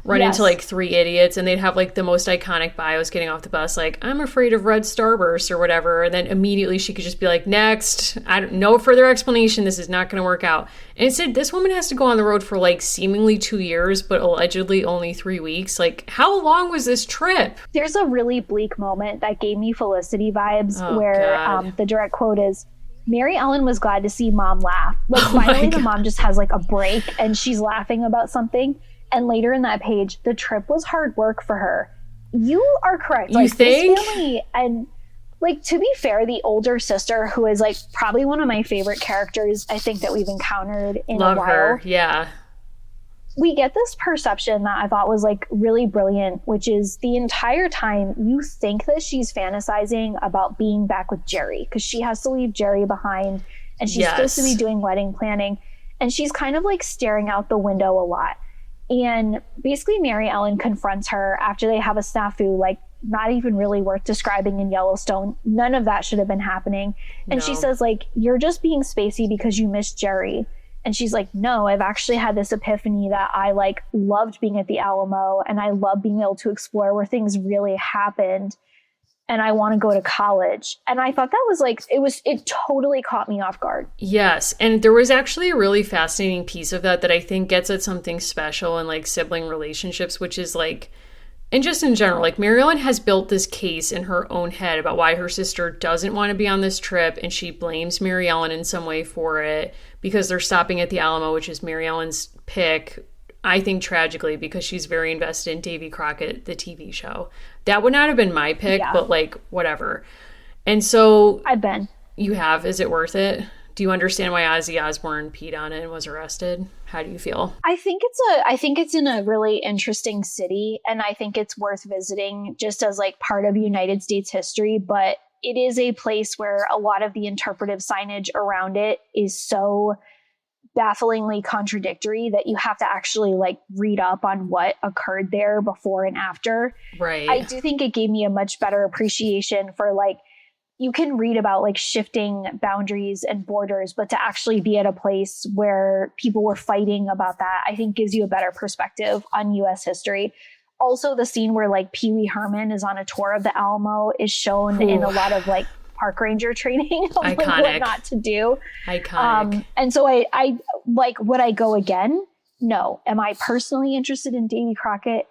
run into like three idiots and they'd have like the most iconic bios getting off the bus, like, I'm afraid of red starburst or whatever. And then immediately she could just be like, next, no further explanation. This is not going to work out. And instead, this woman has to go on the road for like seemingly 2 years, but allegedly only 3 weeks. Like, how long was this trip? There's a really bleak moment that gave me Felicity vibes where the direct quote is, Maryellen was glad to see mom laugh. Like, finally the mom just has like a break and she's laughing about something. And later in that page, the trip was hard work for her. You are correct. You think? This family, and like, to be fair, the older sister, who is like probably one of my favorite characters I think that we've encountered in a while. Love her, yeah. We get this perception that I thought was like really brilliant, which is the entire time you think that she's fantasizing about being back with Jerry because she has to leave Jerry behind and she's supposed to be doing wedding planning. And she's kind of like staring out the window a lot. And basically Maryellen confronts her after they have a snafu, like not even really worth describing in Yellowstone. None of that should have been happening. And she says like, you're just being spacey because you miss Jerry. And she's like, no, I've actually had this epiphany that I like loved being at the Alamo and I love being able to explore where things really happened. And I want to go to college. And I thought that was like, it totally caught me off guard. Yes. And there was actually a really fascinating piece of that I think gets at something special in like sibling relationships, which is like, and just in general, like Maryellen has built this case in her own head about why her sister doesn't want to be on this trip. And she blames Maryellen in some way for it because they're stopping at the Alamo, which is Maryellen's pick. I think tragically because she's very invested in Davy Crockett, the TV show. That would not have been my pick, but like whatever. And so I've been. You have. Is it worth it? Do you understand why Ozzy Osbourne peed on it and was arrested? How do you feel? I think it's in a really interesting city, and I think it's worth visiting just as like part of United States history. But it is a place where a lot of the interpretive signage around it is so bafflingly contradictory that you have to actually like read up on what occurred there before and after. Right. I do think it gave me a much better appreciation for like, you can read about like shifting boundaries and borders, but to actually be at a place where people were fighting about that, I think gives you a better perspective on US history. Also, the scene where like Pee Wee Herman is on a tour of the Alamo is shown in a lot of like park ranger training of like what not to do. Iconic. And so I like, would I go again? No. Am I personally interested in Davy Crockett?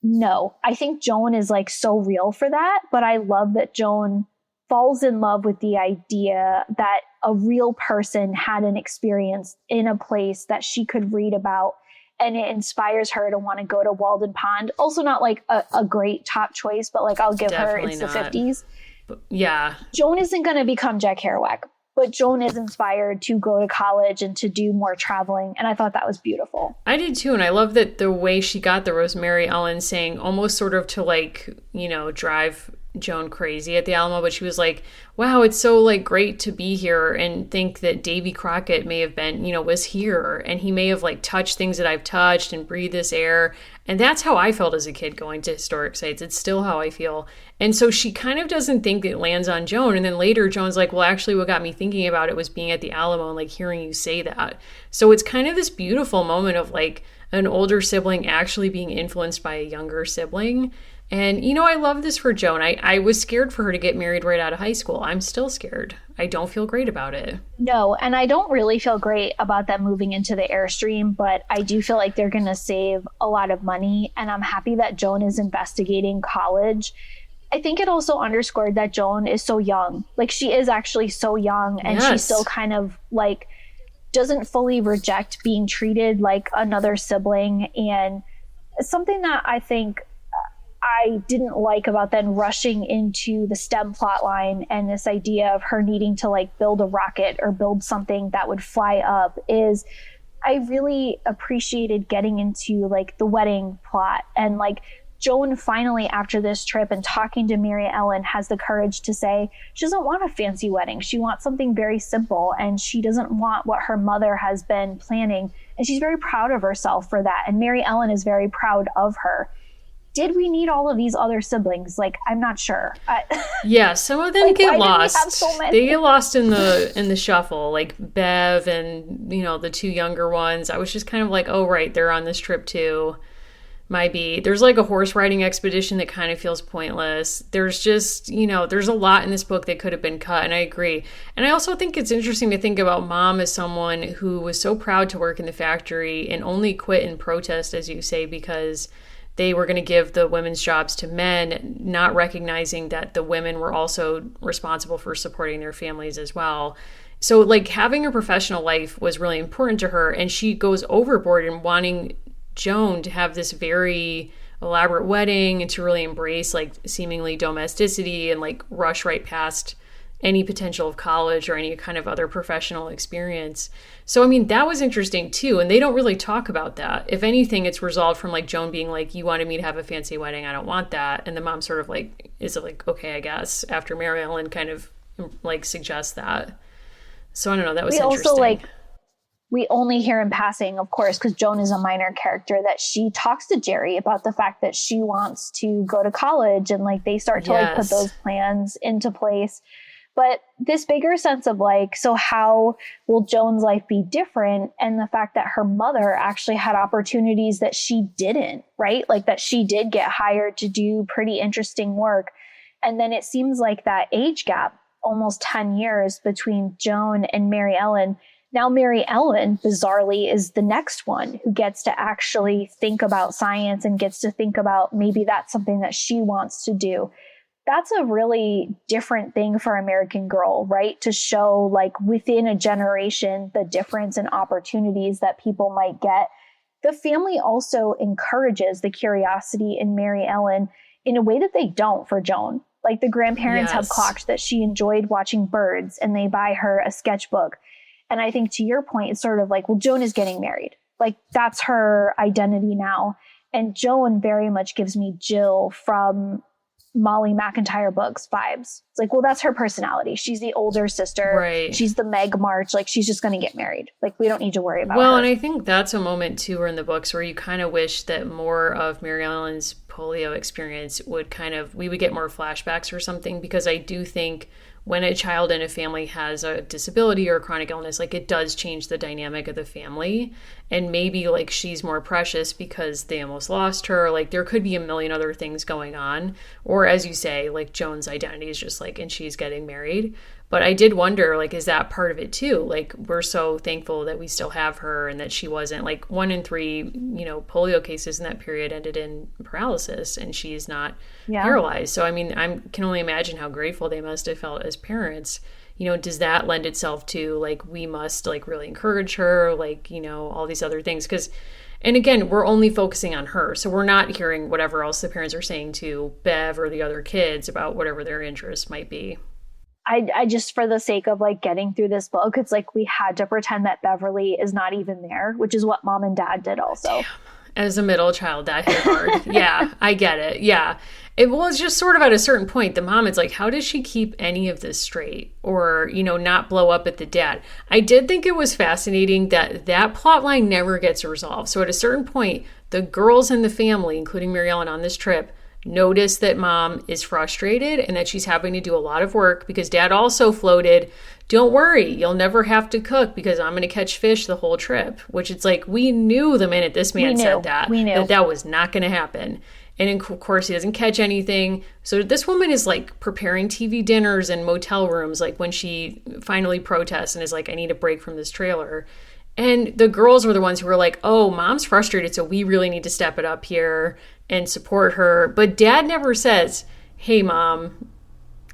No. I think Joan is like so real for that, but I love that Joan falls in love with the idea that a real person had an experience in a place that she could read about, and it inspires her to want to go to Walden Pond. Also not like a great top choice, but like I'll give her, it's the 50s. Yeah. Joan isn't going to become Jack Kerouac. but Joan is inspired to go to college and to do more traveling. And I thought that was beautiful. I did too. And I love that the way she got the Rosemary Ellen saying almost sort of to like, drive Joan crazy at the Alamo, but she was like, wow, it's so like great to be here and think that Davy Crockett may have been, was here and he may have like touched things that I've touched and breathed this air. And that's how I felt as a kid going to historic sites. It's still how I feel. And so she kind of doesn't think it lands on Joan. And then later Joan's like, well, actually what got me thinking about it was being at the Alamo and like hearing you say that. So it's kind of this beautiful moment of like an older sibling actually being influenced by a younger sibling. And, I love this for Joan. I was scared for her to get married right out of high school. I'm still scared. I don't feel great about it. No, and I don't really feel great about them moving into the Airstream, but I do feel like they're going to save a lot of money. And I'm happy that Joan is investigating college. I think it also underscored that Joan is so young. Like, she is actually so young, and she still kind of, like, doesn't fully reject being treated like another sibling. And something that I think I didn't like about then rushing into the STEM plot line and this idea of her needing to like build a rocket or build something that would fly up is I really appreciated getting into like the wedding plot. And like Joan finally after this trip and talking to Maryellen has the courage to say she doesn't want a fancy wedding. She wants something very simple, and she doesn't want what her mother has been planning. And she's very proud of herself for that. And Maryellen is very proud of her. Did we need all of these other siblings? Like, I'm not sure. Yeah, some of them get lost. So they get lost in the shuffle, like Bev and the two younger ones. I was just kind of like, oh right, they're on this trip too. Might be. There's like a horse riding expedition that kind of feels pointless. There's just there's a lot in this book that could have been cut, and I agree. And I also think it's interesting to think about Mom as someone who was so proud to work in the factory and only quit in protest, as you say, because they were going to give the women's jobs to men, not recognizing that the women were also responsible for supporting their families as well. So like having a professional life was really important to her, and she goes overboard in wanting Joan to have this very elaborate wedding and to really embrace like seemingly domesticity and like rush right past any potential of college or any kind of other professional experience. So, I mean, that was interesting too. And they don't really talk about that. If anything, it's resolved from like Joan being like, you wanted me to have a fancy wedding. I don't want that. And the mom sort of like, is it like, okay, I guess, after Maryellen kind of like suggests that. So I don't know. That was interesting. Also we only hear in passing, of course, because Joan is a minor character, that she talks to Jerry about the fact that she wants to go to college, and like they start to like put those plans into place. But this bigger sense of like, so how will Joan's life be different? And the fact that her mother actually had opportunities that she didn't, right? Like that she did get hired to do pretty interesting work. And then it seems like that age gap, almost 10 years between Joan and Maryellen. Now Maryellen, bizarrely, is the next one who gets to actually think about science and gets to think about maybe that's something that she wants to do. That's a really different thing for American Girl, right? To show like within a generation, the difference in opportunities that people might get. The family also encourages the curiosity in Maryellen in a way that they don't for Joan. Like the grandparents have clocked that she enjoyed watching birds and they buy her a sketchbook. And I think to your point, it's sort of like, well, Joan is getting married. Like that's her identity now. And Joan very much gives me Jill from Molly McIntyre books vibes. It's like, well, that's her personality. She's the older sister. Right. She's the Meg March. Like she's just going to get married. Like we don't need to worry about her. And I think that's a moment too in the books where you kind of wish that more of Maryellen's polio experience would we would get more flashbacks or something, because I do think when a child in a family has a disability or a chronic illness, like it does change the dynamic of the family. And maybe like she's more precious because they almost lost her. Like there could be a million other things going on. Or as you say, like Joan's identity is just like, and she's getting married. But I did wonder, like, is that part of it too? Like, we're so thankful that we still have her and that she wasn't, like, 1 in 3, polio cases in that period ended in paralysis, and she's not paralyzed. So, I mean, I can only imagine how grateful they must have felt as parents. Does that lend itself to, like, we must, like, really encourage her, like, all these other things? And again, we're only focusing on her. So we're not hearing whatever else the parents are saying to Bev or the other kids about whatever their interests might be. I just, for the sake of like getting through this book, it's like we had to pretend that Beverly is not even there, which is what mom and dad did also. Damn. As a middle child, that hit hard. Yeah, I get it. Yeah. It was just sort of at a certain point, the mom is like, how does she keep any of this straight or, not blow up at the dad? I did think it was fascinating that that plot line never gets resolved. So at a certain point, the girls in the family, including Maryellen on this trip, notice that mom is frustrated and that she's having to do a lot of work because dad also floated, don't worry, you'll never have to cook because I'm going to catch fish the whole trip, which it's like, we knew the minute this man said that, that was not going to happen. And of course he doesn't catch anything. So this woman is like preparing TV dinners and motel rooms, like when she finally protests and is like, I need a break from this trailer. And the girls were the ones who were like, oh, mom's frustrated, so we really need to step it up here and support her. But dad never says, hey, mom,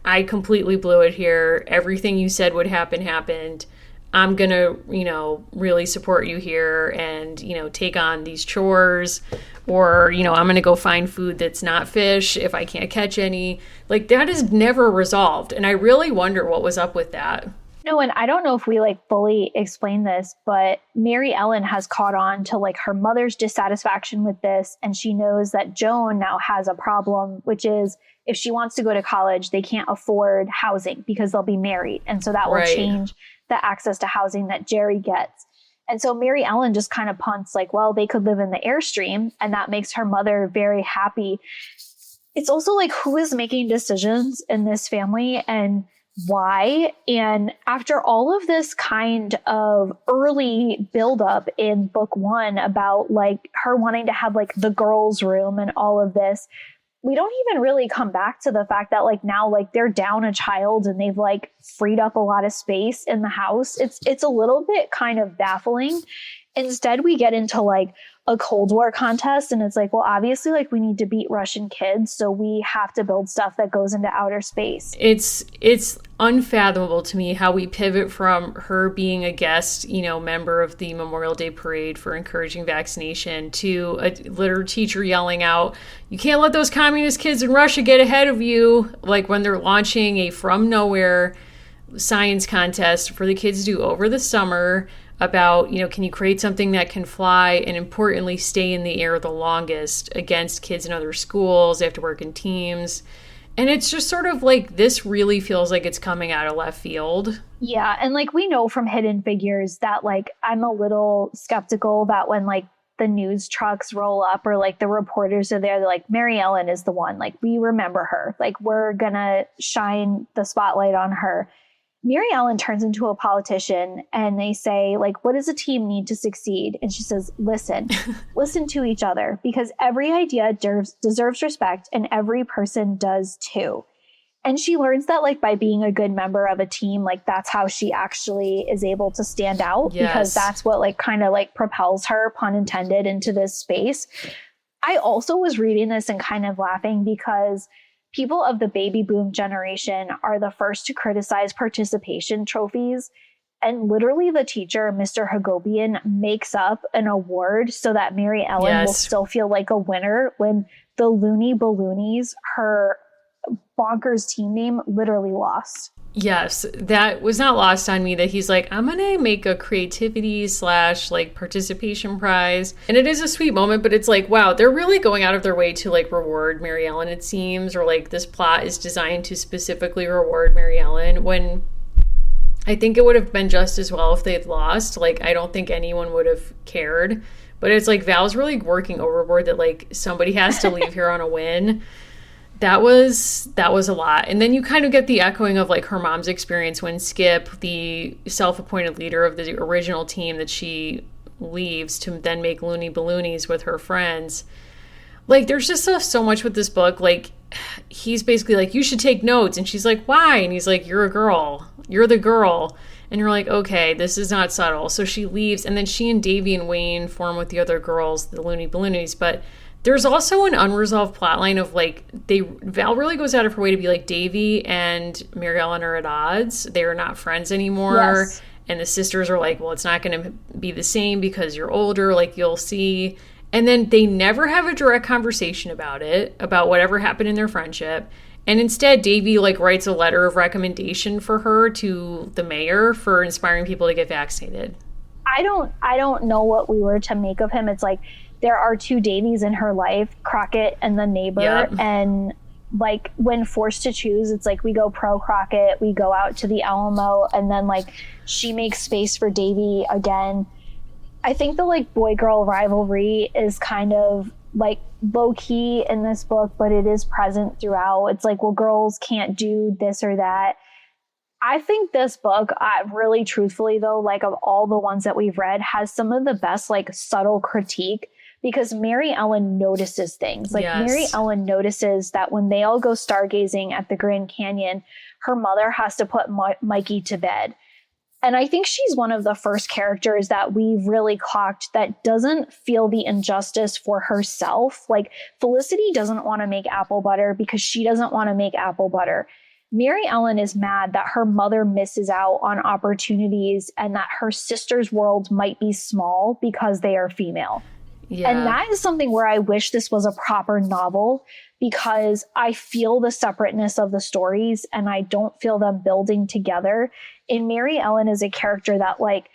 I completely blew it here. Everything you said would happen happened. I'm going to, really support you here and, take on these chores. Or, I'm going to go find food that's not fish if I can't catch any. Like, that is never resolved. And I really wonder what was up with that. No, and I don't know if we like fully explain this, but Maryellen has caught on to like her mother's dissatisfaction with this. And she knows that Joan now has a problem, which is if she wants to go to college, they can't afford housing because they'll be married. And so that will change the access to housing that Jerry gets. And so Maryellen just kind of punts like, well, they could live in the Airstream. And that makes her mother very happy. It's also like, who is making decisions in this family and why? And after all of this kind of early buildup in book one about like her wanting to have like the girls' room and all of this, we don't even really come back to the fact that like now like they're down a child and they've like freed up a lot of space in the house. It's a little bit kind of baffling. Instead, we get into like a Cold War contest. And it's like, well, obviously, like we need to beat Russian kids. So we have to build stuff that goes into outer space. It's unfathomable to me how we pivot from her being a guest, member of the Memorial Day parade for encouraging vaccination to a litter teacher yelling out, you can't let those communist kids in Russia get ahead of you. Like when they're launching a from nowhere science contest for the kids to do over the summer about, can you create something that can fly and importantly stay in the air the longest against kids in other schools. They have to work in teams. And it's just sort of like, this really feels like it's coming out of left field. Yeah. And like, we know from Hidden Figures that like, I'm a little skeptical that when like the news trucks roll up or like the reporters are there, they're like, Maryellen is the one, like we remember her, like we're gonna shine the spotlight on her. Maryellen turns into a politician and they say, like, what does a team need to succeed? And she says, listen to each other because every idea deserves respect and every person does too. And she learns that like by being a good member of a team, like that's how she actually is able to stand out because that's what like kind of like propels her, pun intended, into this space. I also was reading this and kind of laughing because people of the baby boom generation are the first to criticize participation trophies. And literally the teacher, Mr. Hagopian, makes up an award so that Maryellen will still feel like a winner when the Looney Balloonies, her bonkers team name, literally lost. Yes, that was not lost on me that he's like, I'm going to make a creativity / like participation prize. And it is a sweet moment, but it's like, wow, they're really going out of their way to like reward Maryellen, it seems, or like this plot is designed to specifically reward Maryellen when I think it would have been just as well if they'd lost. Like, I don't think anyone would have cared, but it's like Val's really working overboard that like somebody has to leave here on a win. That was a lot. And then you kind of get the echoing of like her mom's experience when Skip, the self-appointed leader of the original team that she leaves to then make Looney Balloonies with her friends. Like there's just so much with this book. Like he's basically like, you should take notes. And she's like, why? And he's like, you're a girl. You're the girl. And you're like, okay, this is not subtle. So she leaves. And then she and Davy and Wayne form with the other girls, the Looney Balloonies. But there's also an unresolved plotline of like Val really goes out of her way to be like Davy and Maryellen are at odds. They are not friends anymore. Yes. And the sisters are like, well, it's not going to be the same because you're older, like you'll see. And then they never have a direct conversation about it, about whatever happened in their friendship. And instead, Davy like writes a letter of recommendation for her to the mayor for inspiring people to get vaccinated. I don't know what we were to make of him. It's like there are two Davies in her life, Crockett and the neighbor. Yep. And like when forced to choose, it's like we go pro Crockett, we go out to the Alamo, and then like she makes space for Davy again. I think the like boy girl rivalry is kind of like low key in this book, but it is present throughout. It's like, well, girls can't do this or that. I think this book, really truthfully though, like of all the ones that we've read, has some of the best like subtle critique, because Maryellen notices things. Like Yes. Maryellen notices that when they all go stargazing at the Grand Canyon, her mother has to put Mikey to bed. And I think she's one of the first characters that we've really clocked that doesn't feel the injustice for herself. Like Felicity doesn't want to make apple butter because she doesn't want to make apple butter. Maryellen is mad that her mother misses out on opportunities and that her sister's world might be small because they are female. Yeah. And that is something where I wish this was a proper novel, because I feel the separateness of the stories and I don't feel them building together. And Maryellen is a character that like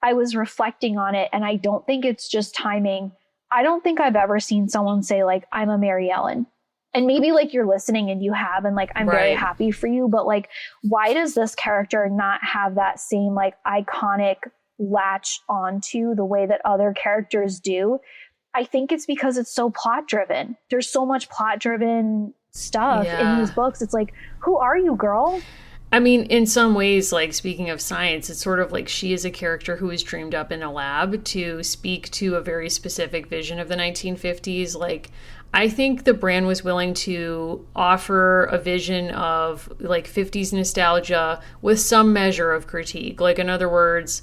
I was reflecting on it, and I don't think it's just timing. I don't think I've ever seen someone say like, I'm a Maryellen. And maybe like you're listening and you have, and like, I'm very Right. happy for you, but like, why does this character not have that same like iconic latch onto the way that other characters do? I think it's because it's so plot driven. There's so much plot driven stuff in these books. It's like, who are you, girl? I mean, in some ways, like speaking of science, it's sort of like she is a character who is dreamed up in a lab to speak to a very specific vision of the 1950s. Like, I think the brand was willing to offer a vision of like 50s nostalgia with some measure of critique. Like, in other words,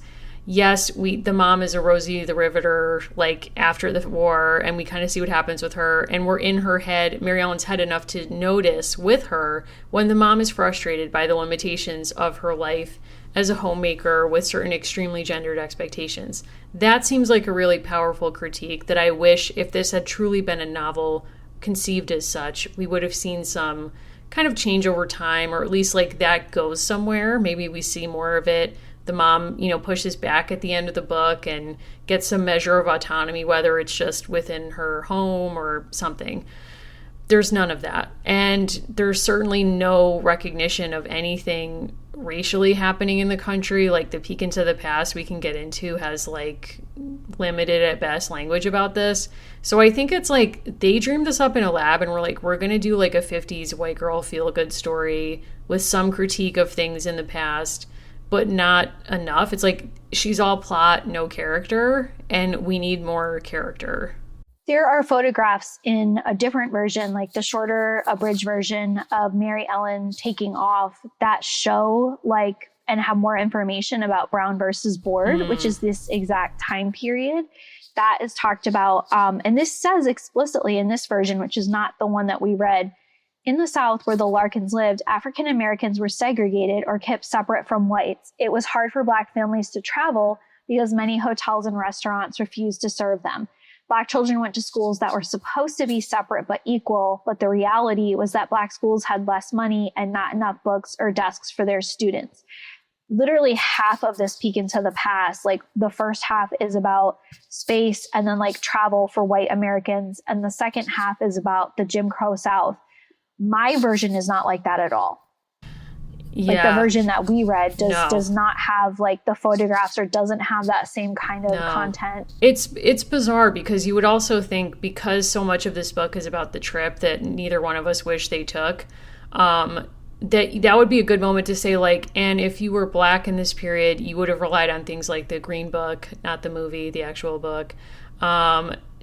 yes, the mom is a Rosie the Riveter, like after the war, and we kind of see what happens with her, and we're in her head, Maryellen's head, enough to notice with her when the mom is frustrated by the limitations of her life as a homemaker with certain extremely gendered expectations. That seems like a really powerful critique that I wish, if this had truly been a novel conceived as such, we would have seen some kind of change over time, or at least like that goes somewhere. Maybe we see more of it. The mom, pushes back at the end of the book and gets some measure of autonomy, whether it's just within her home or something. There's none of that. And there's certainly no recognition of anything racially happening in the country. Like the peek into the past we can get into has like limited at best language about this. So I think it's like they dreamed this up in a lab and we're like, we're going to do like a 50s white girl feel good story with some critique of things in the past, but not enough. It's like she's all plot, no character, and we need more character. There are photographs in a different version, like the shorter abridged version of Maryellen taking off, that show like and have more information about Brown versus Board, which is this exact time period that is talked about. And this says explicitly in this version, which is not the one that we read, in the South where the Larkins lived, African Americans were segregated or kept separate from whites. It was hard for Black families to travel because many hotels and restaurants refused to serve them. Black children went to schools that were supposed to be separate but equal, but the reality was that Black schools had less money and not enough books or desks for their students. Literally half of this peek into the past, like the first half is about space and then like travel for white Americans, and the second half is about the Jim Crow South. My version is not like that at all. Yeah. Like the version that we read does not have like the photographs or doesn't have that same kind of content. It's bizarre because you would also think, because so much of this book is about the trip that neither one of us wish they took, that would be a good moment to say like, and if you were Black in this period, you would have relied on things like the Green Book, not the movie, the actual book,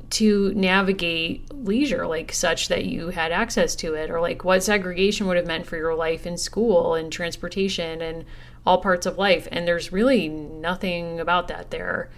to navigate leisure, like such that you had access to it, or like what segregation would have meant for your life in school and transportation and all parts of life. And there's really nothing about that there.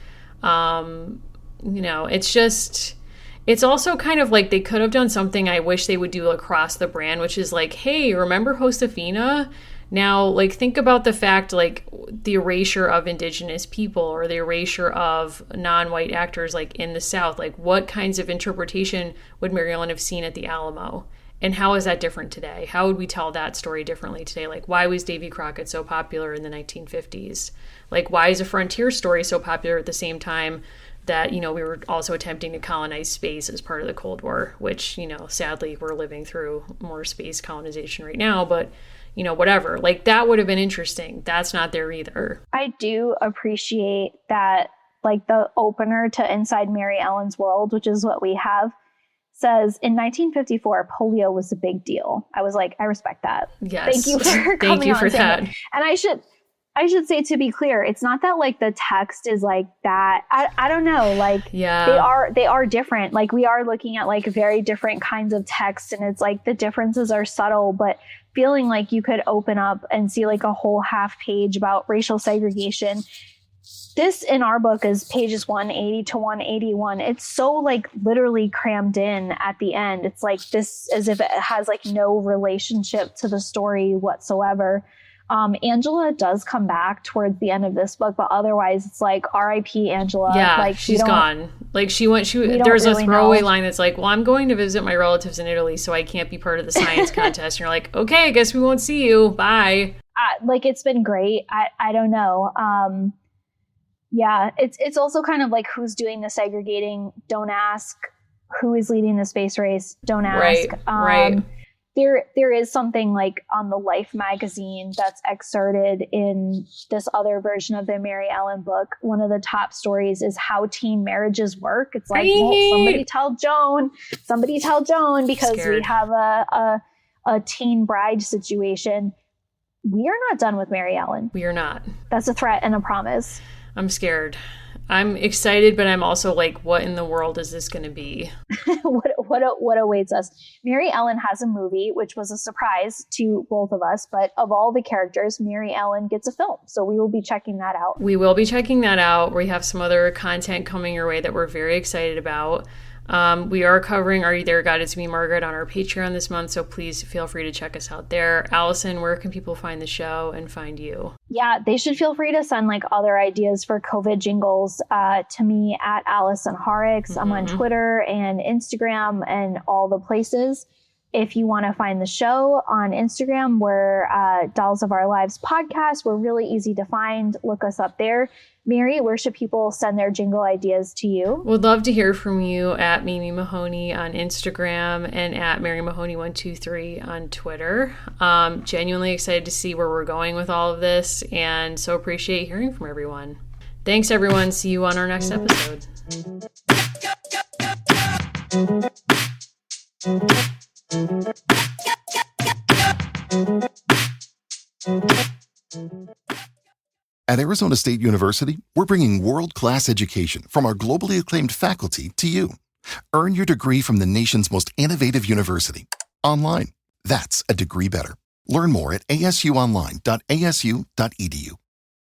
It's also kind of like they could have done something I wish they would do across the brand, which is like, hey, remember Josefina? Now, like, think about the fact, like, the erasure of Indigenous people or the erasure of non-white actors, like, in the South. Like, what kinds of interpretation would Maryellen have seen at the Alamo? And how is that different today? How would we tell that story differently today? Like, why was Davy Crockett so popular in the 1950s? Like, why is a frontier story so popular at the same time that, we were also attempting to colonize space as part of the Cold War, which, sadly, we're living through more space colonization right now, but, whatever. Like, that would have been interesting. That's not there either. I do appreciate that, like, the opener to Inside Mary Ellen's World, which is what we have, says, in 1954, polio was a big deal. I was like, I respect that. Yes. Thank you for coming Thank you for that. And I should say, to be clear, it's not that like the text is like that. I don't know. Like, yeah, they are different. Like, we are looking at like very different kinds of text, and it's like the differences are subtle, but feeling like you could open up and see like a whole half page about racial segregation. This in our book is pages 180 to 181. It's so like literally crammed in at the end. It's like this as if it has like no relationship to the story whatsoever. Angela does come back towards the end of this book, but otherwise it's like R.I.P. Angela. Yeah, like she's gone. Like there's a throwaway line that's like, well, I'm going to visit my relatives in Italy, so I can't be part of the science contest. And you're like, okay, I guess we won't see you. Bye. Like, it's been great. I don't know. Yeah, it's also kind of like, who's doing the segregating? Don't ask. Who is leading the space race? Don't ask. Right. There is something like on the Life magazine that's excerpted in this other version of the Mary Ellen book. One of the top stories is how teen marriages work. It's like, well, somebody tell Joan, because we have a teen bride situation. We are not done with Mary Ellen. We are not. That's a threat and a promise. I'm scared. I'm excited, but I'm also like, what in the world is this going to be? what awaits us? Mary Ellen has a movie, which was a surprise to both of us. But of all the characters, Mary Ellen gets a film. So we will be checking that out. We will be checking that out. We have some other content coming your way that we're very excited about. We are covering Are You There, God? It's Me, Margaret on our Patreon this month, so please feel free to check us out there. Allison, where can people find the show and find you? Yeah, they should feel free to send like other ideas for COVID jingles to me at Allison Horrocks. Mm-hmm. I'm on Twitter and Instagram and all the places. If you want to find the show on Instagram, we're Dolls of Our Lives podcast. We're really easy to find. Look us up there. Mary, where should people send their jingle ideas to you? Would love to hear from you at Mimi Mahoney on Instagram and at Mary Mahoney123 on Twitter. Genuinely excited to see where we're going with all of this, and so appreciate hearing from everyone. Thanks, everyone. See you on our next episode. At Arizona State University, we're bringing world-class education from our globally acclaimed faculty to you. Earn your degree from the nation's most innovative university. Online. That's a degree better. Learn more at asuonline.asu.edu.